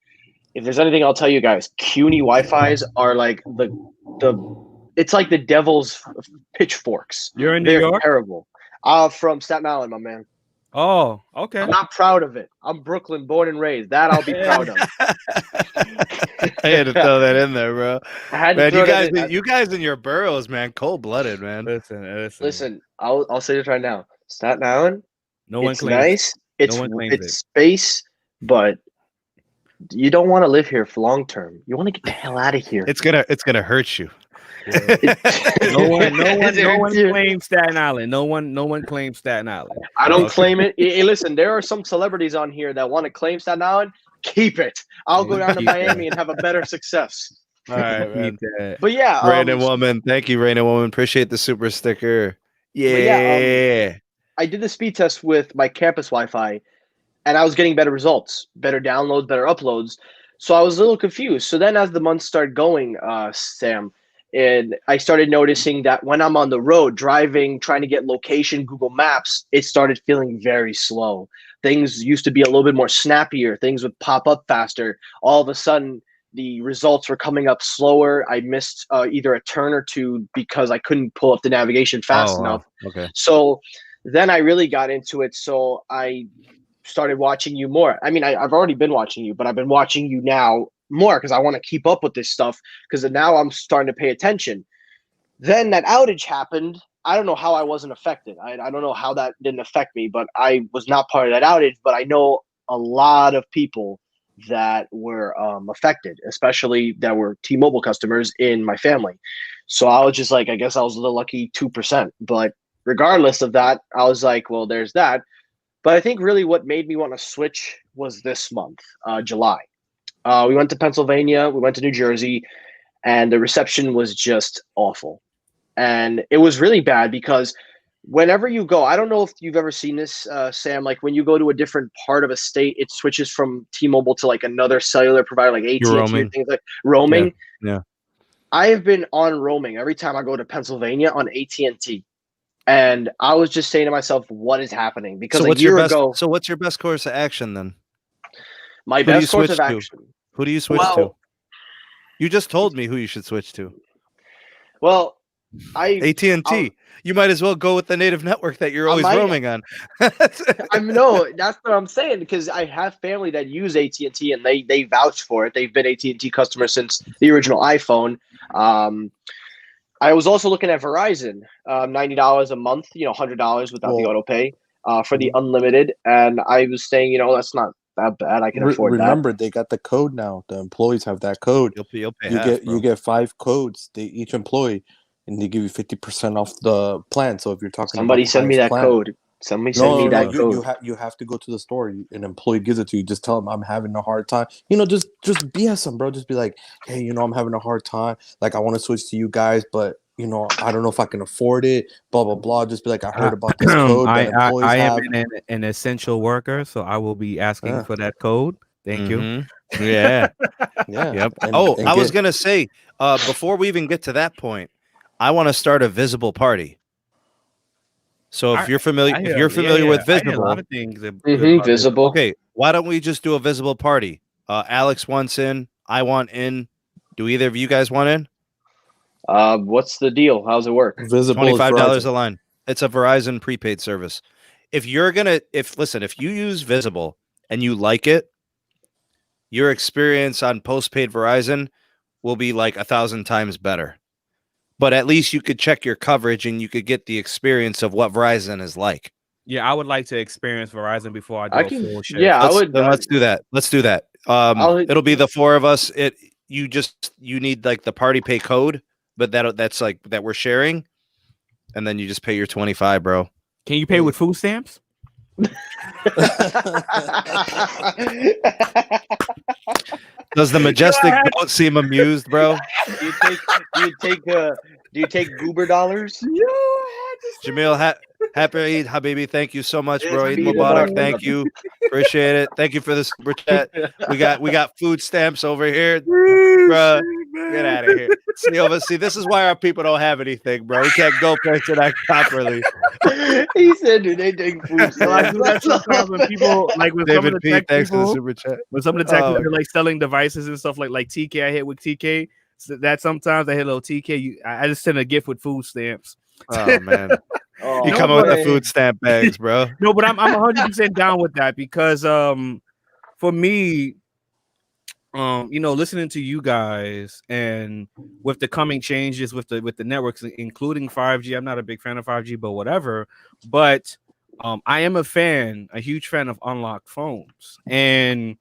if there's anything I'll tell you guys, CUNY Wi-Fi's are like it's like the devil's pitchforks. You're in New York? Terrible. From Staten Island, my man. Oh, okay. I'm not proud of it. I'm Brooklyn, born and raised. That I'll be proud of. I had to throw that in there, bro. Man, you guys in your boroughs, man, cold-blooded, man. Listen. I'll say this right now. Staten Island. No one it's claims nice. It. It's space, but you don't want to live here for long term. You want to get the hell out of here. It's gonna hurt you. No one claims Staten Island. No one claims Staten Island. I don't claim it. Hey, listen, there are some celebrities on here that want to claim Staten Island. Keep it. I'll go down to Miami and have a better success. All right, man. But yeah, Rain Woman. Thank you, Rain Woman. Appreciate the super sticker. Yeah. I did the speed test with my campus Wi-Fi, and I was getting better results, better downloads, better uploads. So I was a little confused. So then as the months started going, Sam, and I started noticing that when I'm on the road driving, trying to get location, Google Maps, it started feeling very slow. Things used to be a little bit more snappier. Things would pop up faster. All of a sudden, the results were coming up slower. I missed either a turn or two because I couldn't pull up the navigation fast enough. Okay. So then I really got into it. So I started watching you more. I mean, I've already been watching you, but I've been watching you now more because I want to keep up with this stuff because now I'm starting to pay attention. Then that outage happened. I don't know how I wasn't affected. I don't know how that didn't affect me, but I was not part of that outage. But I know a lot of people that were affected, especially that were T-Mobile customers in my family. So I was just like, I guess I was the lucky 2%. But regardless of that, I was like, well, there's that. But I think really what made me want to switch was this month, July. We went to Pennsylvania, we went to New Jersey, and the reception was just awful. And it was really bad because whenever you go, I don't know if you've ever seen this, Sam, like when you go to a different part of a state, it switches from T-Mobile to like another cellular provider, like AT&T or things like roaming. Yeah. I have been on roaming every time I go to Pennsylvania on AT&T. And I was just saying to myself, what is happening? Because so a year ago. So what's your best course of action then? My best course of action. Who do you switch to? You just told me who you should switch to. Well, AT&T. You might as well go with the native network that you're always roaming on. No, that's what I'm saying because I have family that use AT&T and they vouch for it. They've been AT&T customers since the original iPhone. I was also looking at Verizon, $90 a month, $100 without the auto pay for the unlimited. And I was saying, that's not that bad. I can afford that. Remember, they got the code now. The employees have that code. You'll pay you get 5 codes. Each employee, and they give you 50% off the plan. So if you're talking, somebody send me that code. Somebody send me that code. You have to go to the store. An employee gives it to you. Just tell them I'm having a hard time. Just BS them, bro. Just be like, hey, I'm having a hard time. Like I want to switch to you guys, but I don't know if I can afford it. Blah blah blah. Just be like, I heard about this code. I am an essential worker, so I will be asking for that code. Thank you. Yeah. Yep. I was gonna say before we even get to that point, I want to start a visible party. So if you're familiar, with Visible, a lot of things Visible. Okay, why don't we just do a Visible party? Alex wants in, I want in. Do either of you guys want in? What's the deal? How's it work? Visible $25 a line. It's a Verizon prepaid service. If you use Visible and you like it, your experience on postpaid Verizon will be like 1,000 times better. But at least you could check your coverage and you could get the experience of what Verizon is like. Yeah, I would like to experience Verizon before I do a full shift. Yeah, let's do that. Let's do that. It'll be the 4 of us. You need like the party pay code, but that's like that we're sharing, and then you just pay your 25, bro. Can you pay with food stamps? Does the majestic don't seem amused, bro? Do you take Goober dollars? Jamil, happy Eid, Habibi. Thank you so much, bro. Eid Mubarak. Thank you. Appreciate it. Thank you for the super chat. We got food stamps over here, bro. Get out of here. See, this is why our people don't have anything, bro. We can't go place it out properly. He said, "Do they take food stamps?" Sometimes when people like with David P. Thanks for the super chat. When some of the tech people are like selling devices and stuff like TK, I hit with TK. So that sometimes I hit a little TK. I just send a gift with food stamps. Oh man. You come up with the food stamp bags, bro. No, but I'm 100% down with that because for me, listening to you guys and with the coming changes with the networks, including 5G. I'm not a big fan of 5G, but whatever. But I am a huge fan of unlocked phones. And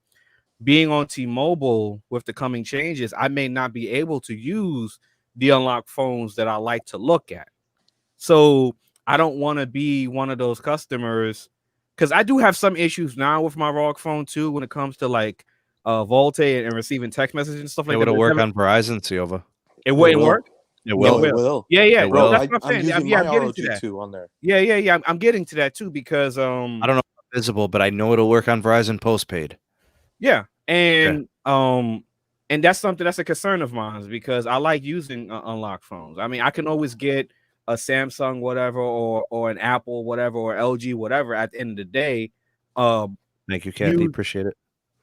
being on T-Mobile with the coming changes, I may not be able to use the unlocked phones that I like to look at. So I don't want to be one of those customers, because I do have some issues now with my ROG phone too when it comes to like Volte and receiving text messages and stuff like It that. would work on Verizon, Silva. It wouldn't work. It No, will. it will. Yeah, yeah. It Bro, will. that's what I'm I'm saying. using Yeah, my I'm getting to that. ROG2 on there. Yeah. I'm getting to that too because I don't know if it's visible, but I know it'll work on Verizon postpaid. yeah, and that's something that's a concern of mine because I like using unlocked phones. I mean, I can always get a Samsung whatever or an Apple whatever or LG whatever at the end of the day. Thank you, Kathy. Appreciate it.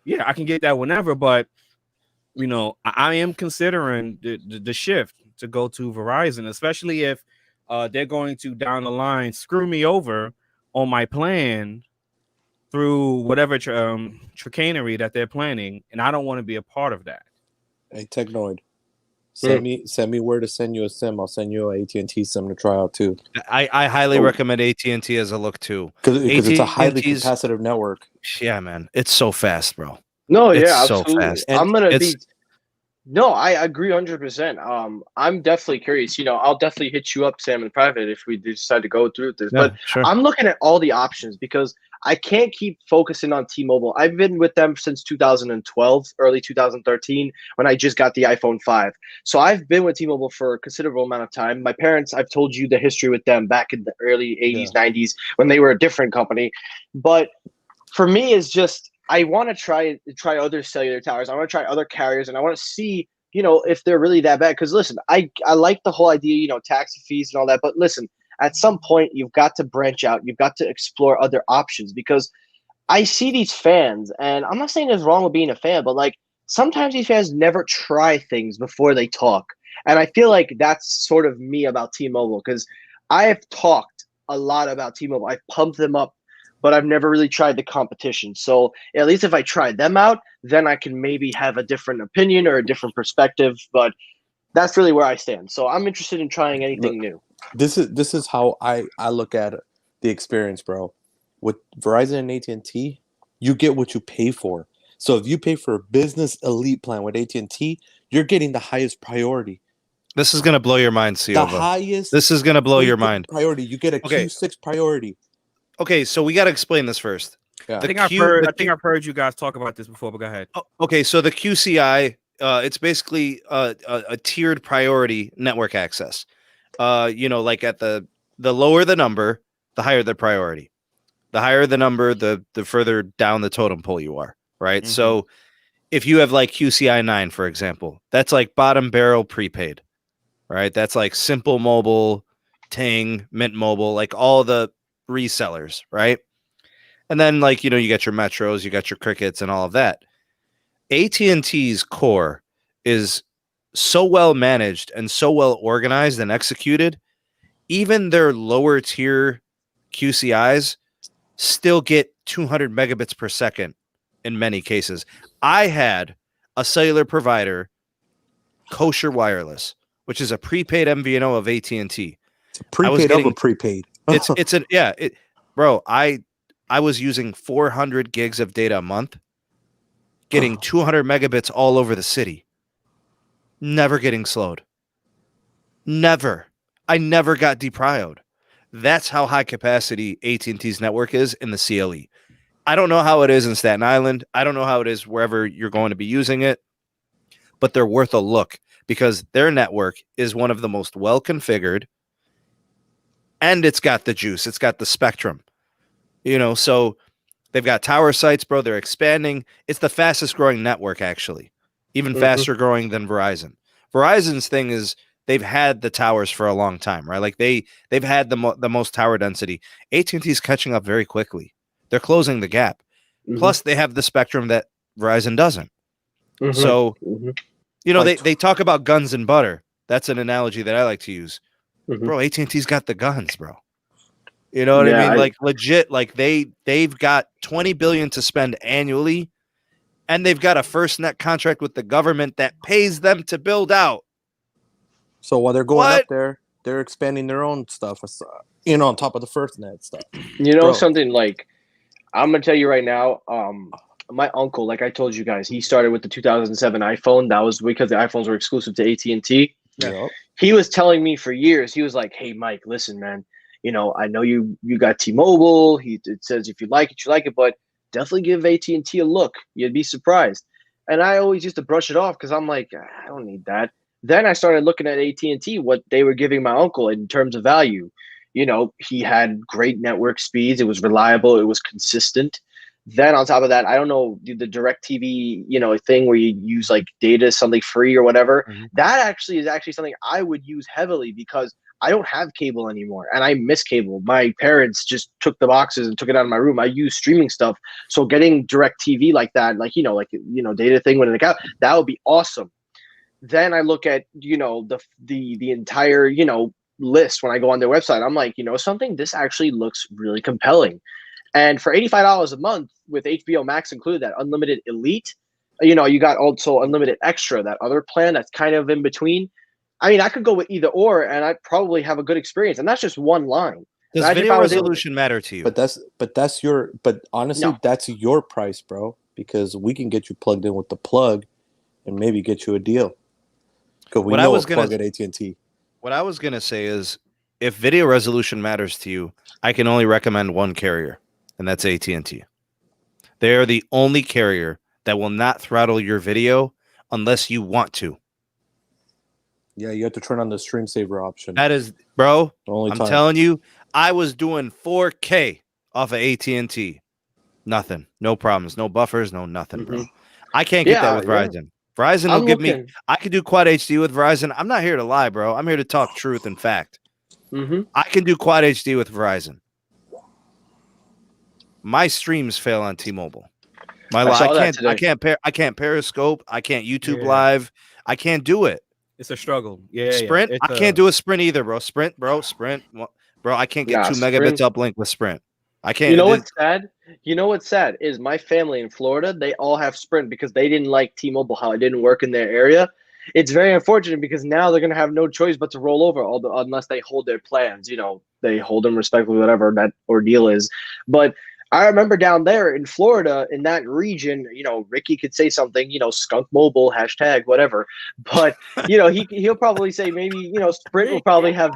Yeah, I can get that whenever, but you know, I am considering the shift to go to Verizon, especially if they're going to down the line screw me over on my plan through whatever chicanery that they're planning, and I don't want to be a part of that. Hey, Technoid, send me where to send you a SIM. I'll send you an AT&T SIM to try out too. I highly recommend AT&T as a look too, because it's a highly capacitive network. Yeah, man, it's so fast, bro. No, It's yeah, so absolutely. fast. I'm gonna be. No, I agree 100%. I'm definitely curious. You know, I'll definitely hit you up, Sam, in private if we decide to go through with this. Yeah, but sure. I'm looking at all the options because I can't keep focusing on T-Mobile. I've been with them since 2012, early 2013, when I just got the iPhone 5. So I've been with T-Mobile for a considerable amount of time. My parents, I've told you the history with them back in the early 80s, 90s, when they were a different company. But for me, it's just I want to try other cellular towers. I want to try other carriers, and I want to see, you know, if they're really that bad. Because listen, I like the whole idea, you know, taxi fees and all that. But listen, at some point, you've got to branch out. You've got to explore other options because I see these fans, and I'm not saying there's wrong with being a fan, but like sometimes these fans never try things before they talk. And I feel like that's sort of me about T-Mobile because I have talked a lot about T-Mobile. I've pumped them up, but I've never really tried the competition. So at least if I try them out, then I can maybe have a different opinion or a different perspective. But that's really where I stand. So I'm interested in trying anything new. This is how I look at it, the experience, bro. With Verizon and AT&T, you get what you pay for. So if you pay for a business elite plan with AT&T, you're getting the highest priority. This is gonna blow your mind, Silva. The highest. This is gonna blow your mind. Priority. You get a Q6 priority. Okay, so we got to explain this first. Yeah. I think I've heard you guys talk about this before, but go ahead. Okay, so the QCI, it's basically a tiered priority network access. You know, like at the lower the number, the higher the priority. The higher the number, the further down the totem pole you are, right? Mm-hmm. So if you have like QCI 9, for example, that's like bottom barrel prepaid, right? That's like Simple Mobile, Ting, Mint Mobile, like all the resellers, right? And then like, you know, you got your Metros, you got your Crickets and all of that. AT&T's core is so well managed and so well organized and executed. Even their lower tier QCIs still get 200 megabits per second in many cases. I had a cellular provider, Kosher Wireless, which is a prepaid MVNO of AT&T. It's a prepaid of a prepaid. Bro, I was using 400 gigs of data a month, getting 200 megabits all over the city. Never getting slowed. Never. I never got deprioed. That's how high capacity AT&T's network is in the CLE. I don't know how it is in Staten Island. I don't know how it is wherever you're going to be using it, but they're worth a look because their network is one of the most well configured, and it's got the juice. It's got the spectrum. You know, so they've got tower sites, bro. They're expanding. It's the fastest growing network, actually, even faster growing than Verizon. Verizon's thing is they've had the towers for a long time, right? Like they've had the most tower density. AT&T's catching up very quickly. They're closing the gap. Plus, they have the spectrum that Verizon doesn't. So, you know, they talk about guns and butter. That's an analogy that I like to use. Bro, AT&T's got the guns, bro. You know what I mean? Like legit, like they've got $20 billion to spend annually, and they've got a FirstNet contract with the government that pays them to build out. So while they're going up there, they're expanding their own stuff, you know, on top of the FirstNet stuff. You know, something like I'm gonna tell you right now. My uncle, like I told you guys, he started with the 2007 iPhone. That was because the iPhones were exclusive to AT&T. Yup. He was telling me for years, he was like, "Hey, Mike, listen, man. I know you got T-Mobile. It says if you like it, you like it, but definitely give AT&T a look. You'd be surprised." And I always used to brush it off because I'm like, I don't need that. Then I started looking at AT&T, what they were giving my uncle in terms of value. He had great network speeds. It was reliable. It was consistent. Then on top of that, I don't know the direct TV, thing where you use like data, something free or whatever. Mm-hmm. That actually is something I would use heavily because I don't have cable anymore and I miss cable. My parents just took the boxes and took it out of my room. I use streaming stuff. So getting direct TV like that, data thing with an account, that would be awesome. Then I look at, the entire, list when I go on their website. I'm like, something, this actually looks really compelling. And for $85 a month with HBO Max included, that unlimited elite, you got also unlimited extra, that other plan that's kind of in between. I mean, I could go with either or, and I'd probably have a good experience. And that's just one line. Does Imagine if video I was resolution matter to you? But honestly, No. that's your price, bro. Because we can get you plugged in with the plug, and maybe get you a deal. Because we know a plug at AT&T. What I was gonna say is, if video resolution matters to you, I can only recommend one carrier, and that's AT&T. They are the only carrier that will not throttle your video unless you want to. Yeah, you have to turn on the stream saver option. That is, bro. I'm telling you, I was doing 4K off of AT&T. Nothing, no problems, no buffers, no nothing, bro. I can't get that with Verizon. Verizon will give me. I could do Quad HD with Verizon. I'm not here to lie, bro. I'm here to talk truth and fact. I can do Quad HD with Verizon. My streams fail on T-Mobile. I can't Periscope. I can't YouTube Live. I can't do it. It's a struggle. Yeah. Sprint. I can't do a Sprint either, bro. Sprint. Bro. I can't get 2 megabits uplink with Sprint. I can't. You know what's sad? What's sad is my family in Florida, they all have Sprint because they didn't like T-Mobile, how it didn't work in their area. It's very unfortunate because now they're going to have no choice but to roll over unless they hold their plans. They hold them respectfully, whatever that ordeal is. But I remember down there in Florida, in that region, Ricky could say something, skunk mobile, hashtag, whatever. But, he'll probably say maybe, Sprint will probably have...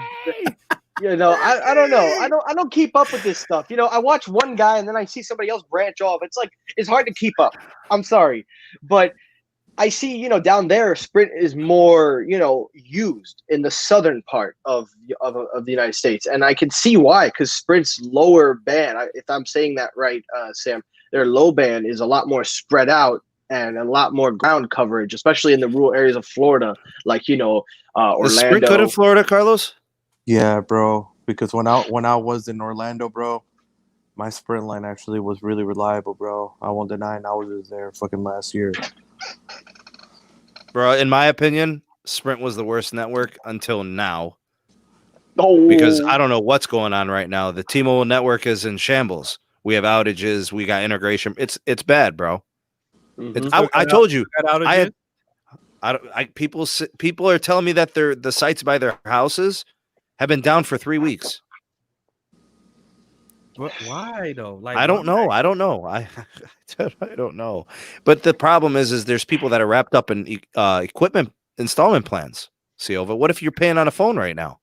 I don't know. I don't keep up with this stuff. I watch one guy and then I see somebody else branch off. It's like, it's hard to keep up. I'm sorry. But I see, down there, Sprint is more, used in the southern part of the United States. And I can see why, because Sprint's lower band, if I'm saying that right, Sam, their low band is a lot more spread out and a lot more ground coverage, especially in the rural areas of Florida, like, Orlando. Is Sprint good in Florida, Carlos? Yeah, bro. Because when I was in Orlando, bro, my Sprint line actually was really reliable, bro. I won't deny it. I was there fucking last year. Bro, in my opinion, Sprint was the worst network until now. Oh. Because I don't know what's going on right now. The T-Mobile network is in shambles. We have outages. We got integration. It's bad, bro. I told you. People are telling me that the sites by their houses have been down for 3 weeks. Why though? Like, I don't know. I don't know. But the problem is there's people that are wrapped up in equipment installment plans. Silva, what if you're paying on a phone right now?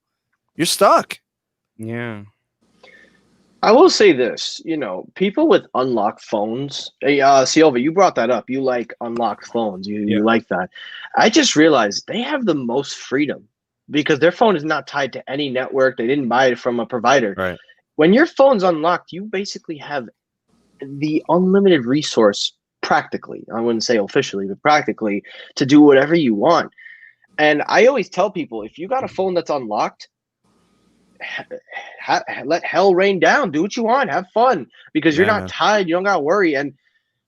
You're stuck. Yeah. I will say this, people with unlocked phones. Hey, Silva, you brought that up. You like unlocked phones. You like that. I just realized they have the most freedom because their phone is not tied to any network. They didn't buy it from a provider. Right. When your phone's unlocked, you basically have the unlimited resource practically. I wouldn't say officially, but practically to do whatever you want. And I always tell people, if you got a phone that's unlocked, let hell rain down. Do what you want. Have fun because you're not tied. You don't got to worry. And,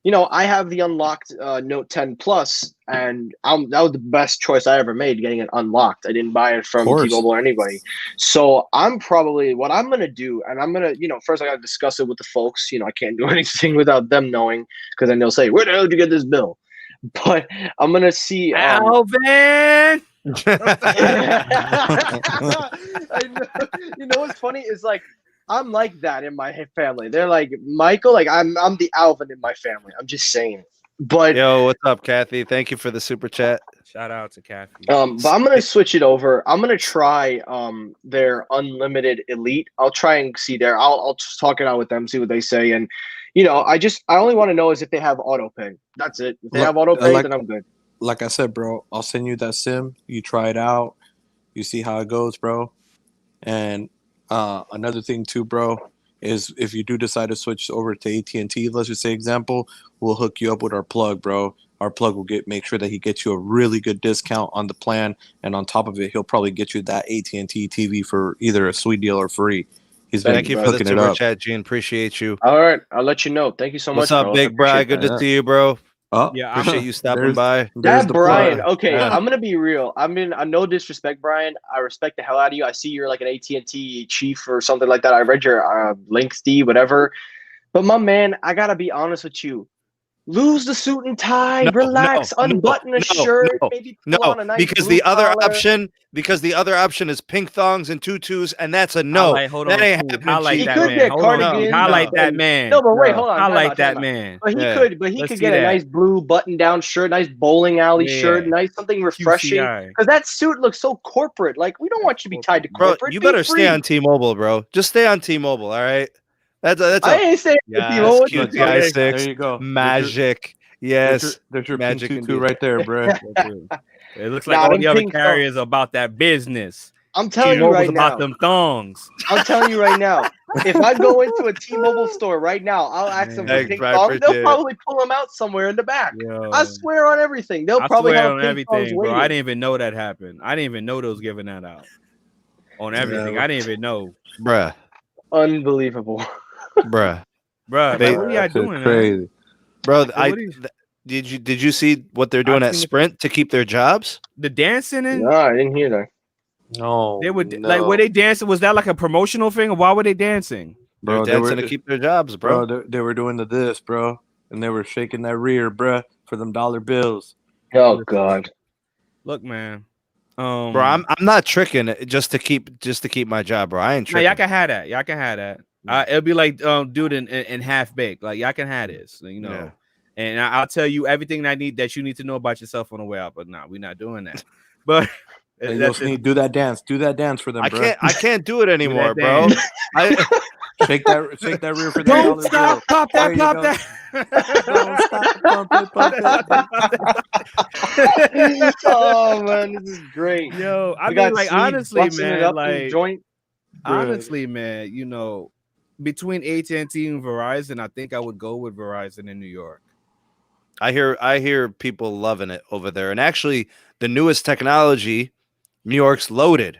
I have the unlocked Note 10 Plus, and that was the best choice I ever made, getting it unlocked. I didn't buy it from T-Mobile or anybody. So what I'm going to do, and I'm going to, first I got to discuss it with the folks. I can't do anything without them knowing because then they'll say, where the hell did you get this bill? But I'm going to see. Alvin! What's funny is like I'm like that in my family. They're like Michael, like I'm the Alvin in my family. I'm just saying. But Yo, what's up, Kathy? Thank you for the super chat. Shout out to Kathy. but I'm gonna switch it over. I'm gonna try their unlimited elite. I'll try and see there. I'll just talk it out with them, see what they say, and I only want to know is if they have auto pay. That's it. If they have auto pay, then I'm good. Like I said, bro, I'll send you that sim. You try it out. You see how it goes, bro. And another thing too, bro, is if you do decide to switch over to AT&T, let's just say example, we'll hook you up with our plug, bro. Our plug will make sure that he gets you a really good discount on the plan, and on top of it, he'll probably get you that AT&T TV for either a sweet deal or free. Thank you for the super chat, Gene. Appreciate you. All right, I'll let you know. Thank you so much. What's up, big bro? Good to see you, bro. Oh, Yeah, appreciate you stopping by. That Brian. plug. Okay, Yeah. I'm gonna be real. I mean, no disrespect, Brian. I respect the hell out of you. I see you're like an AT&T chief or something like that. I read your link, Steve, whatever. But my man, I gotta be honest with you. Lose the suit and tie, relax, unbutton a shirt, maybe pull on a nice because blue the other collar. option is pink thongs and tutus, and that's a no. Hold that on, ain't Steve. happening. Highlight He that could man. get Hold on, cardigan. Steve. Highlight that man. No, but wait, hold on. Highlight that man. But he Yeah. could Let's see get a that. nice blue button-down shirt, nice bowling alley shirt, nice something refreshing. QCI. Because that suit looks so corporate. Like we don't want you to be tied to Bro, corporate. you Be better free. stay on T-Mobile, bro. Just stay on T-Mobile, all right? That's I ain't saying yes, T-Mobile. QTI 6. There you go. Magic. Yes. There's your Magic pink tutu indeed. right there, bro. It looks like all them the other pink carriers are about that business. I'm telling you T-Mobile's right about now. them thongs. I'm telling you right now. If I go into a T-Mobile store right now, I'll ask them for Thanks, pink bro, I thongs. They'll appreciate it. probably pull them out somewhere in the back. Yo. I swear on everything. They'll I probably swear have on pink everything, thongs bro. I waiting. didn't even know that happened. I didn't even know they was giving that out on everything. I didn't even know, Bruh. Unbelievable. Bruh. bro. They- Like, what are y'all That's doing, man? crazy. Bro, what is- did you see what they're doing I've at seen it. Sprint to keep their jobs? The dancing and No, I didn't hear that. No, they were like, were they dancing? Was that like a promotional thing, or why were they dancing? Bro, Bro, they're dancing to keep their jobs, bro. they were doing this, bro, and they were shaking that rear, bro, for them dollar bills. Oh God. Look, man. Bro, I'm not tricking it just to keep my job, bro. I ain't Nah, tricking. y'all can have that. Y'all can have that. It'll be like dude in half baked. Like y'all can have this, you know. Yeah. And I'll tell you everything that you need to know about yourself on the way out. But nah, we're not doing that. But And that's you'll do that dance. Do that dance for them, I bro. can't do it anymore, that bro. dance. Shake that rear for that Don't dollar stop, bill. pop There that, you pop go. that. Don't stop, Oh man, this is great. Yo, I We mean, got like Sneed honestly, busting it man, up in the like joint. honestly, man, you know, between AT&T and Verizon, I think I would go with Verizon in New York. I hear people loving it over there. And actually, the newest technology, New York's loaded.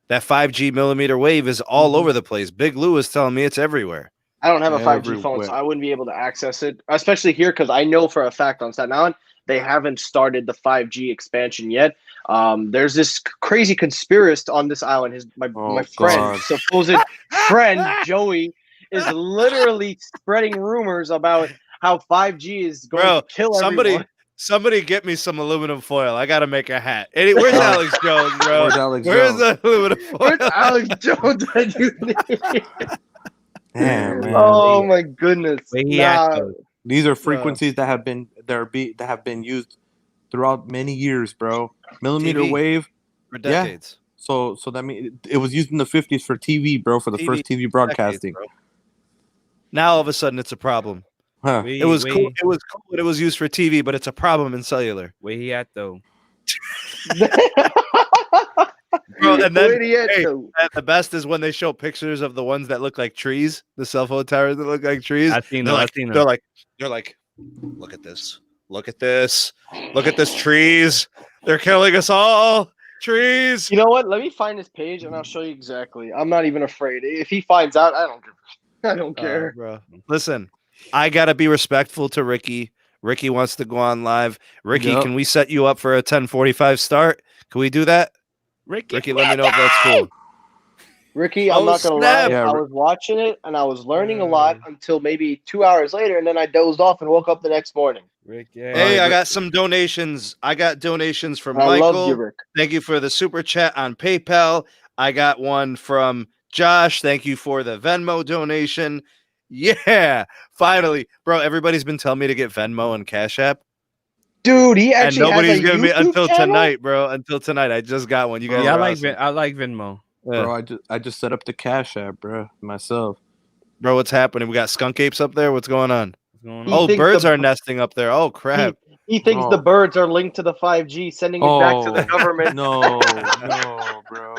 That 5G millimeter wave is all over the place. Big Lou is telling me it's everywhere. I don't have a 5G phone, Everywhere. so I wouldn't be able to access it, especially here because I know for a fact on Staten Island they haven't started the 5G expansion yet. There's this crazy conspiracist on this island. My friend, God. supposed friend Joey, is literally spreading rumors about how 5G is going to kill everyone. Somebody get me some aluminum foil. I gotta make a hat. Where's Alex Jones, bro? Where's Alex Where's Jones? the aluminum foil? Where's Alex Jones that you need? Damn, man. Oh my goodness! Where he at, Nah, though? These are frequencies that have been used throughout many years, bro. Millimeter TV. wave. For decades. So that means it was used in the 50s for TV, bro, for the first TV broadcasting. Decades, bro. Now all of a sudden it's a problem. Huh. It was cool. It was cool when it was used for TV, but it's a problem in cellular. Where he at though? Bro, and then Where he at, hey, though? and the best is when they show pictures of the ones that look like trees, the cell phone towers that look like trees. I've seen They're them. like, I've seen them. they're like, look at this. Look at this. Look at this trees. They're killing us all. Trees. You know what? Let me find his page and I'll show you exactly. I'm not even afraid. If he finds out, I don't care. Bro. Listen, I gotta be respectful to Ricky. Ricky wants to go on live. Ricky, Yep. can we set you up for a 10:45 start? Can we do that? Ricky, let me know if that's cool. Ricky, I'm Oh, not gonna snap. lie. Yeah, I was watching it and I was learning a lot until maybe 2 hours later, and then I dozed off and woke up the next morning. Rick, Hey, I got some donations. I got donations from I love Michael. you, Rick. Thank you for the super chat on PayPal. I got one from Josh. Thank you for the Venmo donation. Yeah, finally, bro. Everybody's been telling me to get Venmo and Cash App, Dude, he and actually nobody's has a giving me YouTube until channel? tonight, bro. Until tonight, I just got one. You guys, Yeah, are awesome. I like Venmo. Yeah. Bro, I just set up the Cash App, bro, myself. Bro, what's happening? We got skunk apes up there. What's going on? What's going He on? Oh, thinks birds the- are nesting up there. Oh crap! He thinks Oh. the birds are linked to the 5G, sending it back to the Oh. government. No, bro.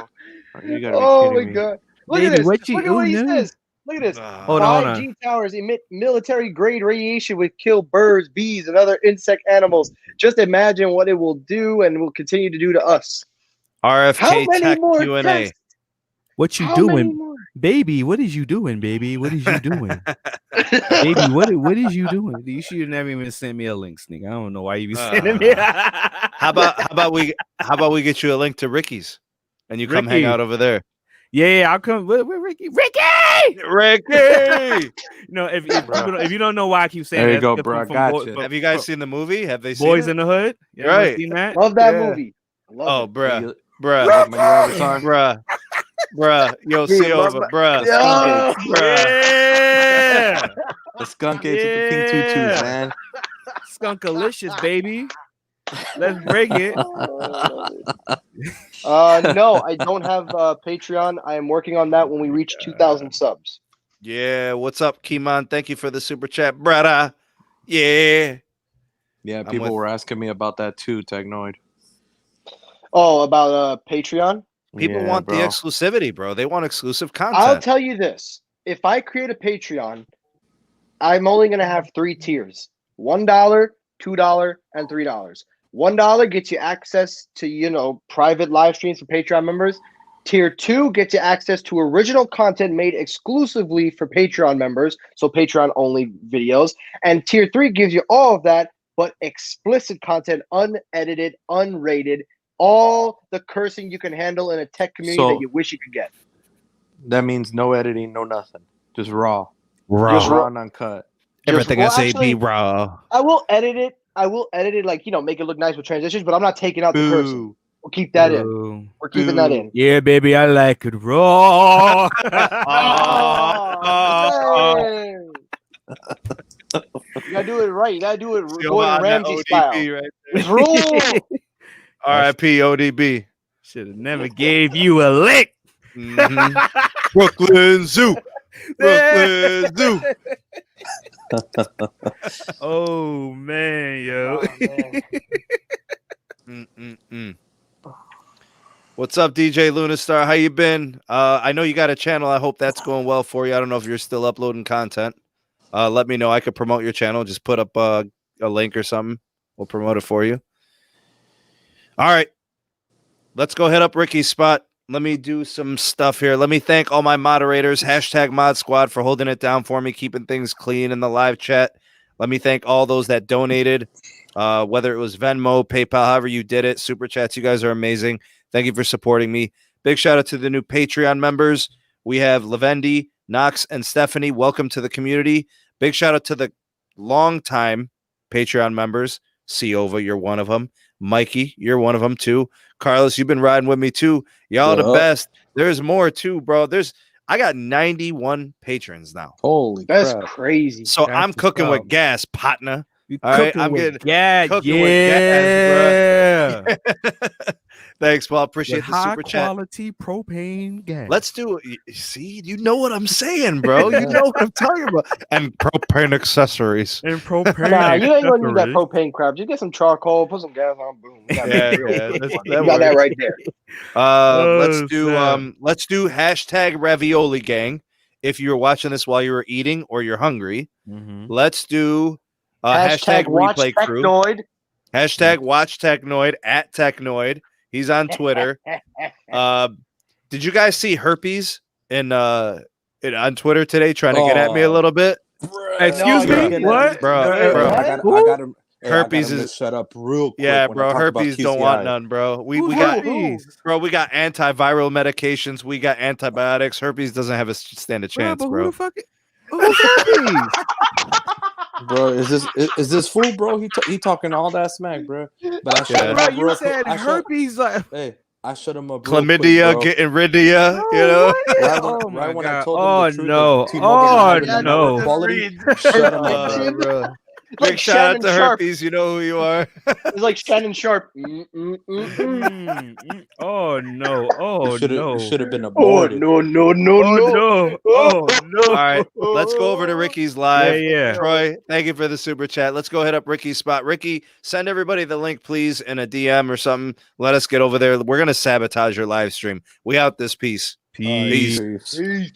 You gotta be Oh my kidding me. god! Look Baby, at this! what you Look at what he doing? says! Look at this! Hold on, 5G towers emit military-grade radiation would kill birds, bees, and other insect animals. Just imagine what it will do and will continue to do to us. How RFK many Tech more Q&A. tests? What you How many doing, more? baby? What is you doing, baby? What is you doing, baby? What is you doing? You should never even send me a link, sneak. I don't know why you be sending me. How about we get you a link to Ricky's, and you come hang Ricky. out over there. Yeah, I'll come. Where Ricky? Ricky! No, if you don't know why I keep saying There you that, go, it's bro. I from got you. Have you guys seen the movie? Have they seen Boys it? in the Hood? You Right. ever seen that? Love that Yeah. movie. Love Oh, it. bruh, Like my new avatar. bruh. Yo, Dude, see over, love bruh. Yo! Bruh. Yeah, The skunk apes with the pink tutus, man. Skunkalicious, baby. Let's bring it. No, I don't have Patreon. I am working on that when we reach 2,000 subs. Yeah, what's up, Kimon? Thank you for the super chat, brother. Yeah. Yeah, I'm people with- were asking me about that too, Technoid. Oh, about Patreon? People Yeah, want bro. the exclusivity, bro. They want exclusive I'll content. tell you this. If I create a Patreon, I'm only going to have 3 tiers. $1, $2, and $3. $1 gets you access to, private live streams for Patreon members. Tier 2 gets you access to original content made exclusively for Patreon members, so Patreon only videos. And Tier 3 gives you all of that, but explicit content, unedited, unrated, all the cursing you can handle in a tech community So- that you wish you could get. That means no editing, no nothing. Just raw. Just Raw and uncut. Everything Well, I say actually- be raw. I will edit it, like, make it look nice with transitions, but I'm not taking out the cursing. Boo. We'll keep that in. Boo. We're keeping that in. Yeah, baby, I like it raw. Oh, you gotta do it right. You gotta do it Gordon Ramsay style. Right It's rule. R.I.P. ODB. Should have never gave you a lick. Mhm. Brooklyn Zoo. Brooklyn Zoo. Oh man, yo. Mm-mm-mm. What's up, DJ Lunastar? How you been? I know you got a channel. I hope that's going well for you. I don't know if you're still uploading content. Let me know. I could promote your channel. Just put up a link or something. We'll promote it for you. All right. Let's go hit up Ricky's spot. Let me do some stuff here. Let me thank all my moderators, #Mod Squad, for holding it down for me, keeping things clean in the live chat. Let me thank all those that donated, whether it was Venmo, PayPal, however you did it. Super chats, you guys are amazing. Thank you for supporting me. Big shout out to the new Patreon members. We have Lavendi, Knox, and Stephanie. Welcome to the community. Big shout out to the longtime Patreon members. Siova, you're one of them. Mikey, you're one of them too. Carlos, you've been riding with me too. Y'all are the best. There's more too, bro. I got 91 patrons now. Holy That's crap. crazy. So That's I'm what's cooking with up. gas, partner. You All right, cooking I'm with getting gas, cooking yeah. with gas, Thanks, Paul. Appreciate With the high super chat. quality propane gas. Let's do it. See, you know what I'm saying, bro. You know what I'm talking about. And propane accessories. and propane. Nah, you ain't gonna need that accessories. propane crap. Just get some charcoal, put some gas on, boom. You got, Yeah, that. yeah, You that got that works. right there. Let's do hashtag ravioli gang. If you're watching this while you were eating or you're hungry, Mhm. let's do hashtag watch replay crew. Technoid. Hashtag watch Technoid at Technoid. He's on Twitter. Did you guys see Herpes on Twitter today trying to get at me a little bit? Excuse No, me? no, What? Bro, Hey, bro. what? I Who? got him. Herpes is shut up real quick. yeah, when I bro. talk about Herpes don't QCI. want none, bro. We Who's got herpes? bro. We got antiviral medications. We got antibiotics. Herpes doesn't have a stand a chance, But who bro. the fuck? Who's herpes? Bro, is this fool, bro? He talking all that smack, bro. But I shut Yeah. him Bro, up you real said quick. herpes. Like, Hey, I shut him up. chlamydia, getting rid of you. You know. Right when I told him the truth no. of T-Mobile not having the no. network quality, shut him up, bro. Bro. It's Big like shout out Shannon to Sharp. Herpes. You know who you are. It's like Shannon Sharp. Oh no! Oh It should have been Oh aborted. no! Oh no! All right, let's go over to Ricky's live. Yeah. Troy, thank you for the super chat. Let's go hit up Ricky's spot. Ricky, send everybody the link, please, in a DM or something. Let us get over there. We're gonna sabotage your live stream. We out this piece. Peace. Peace.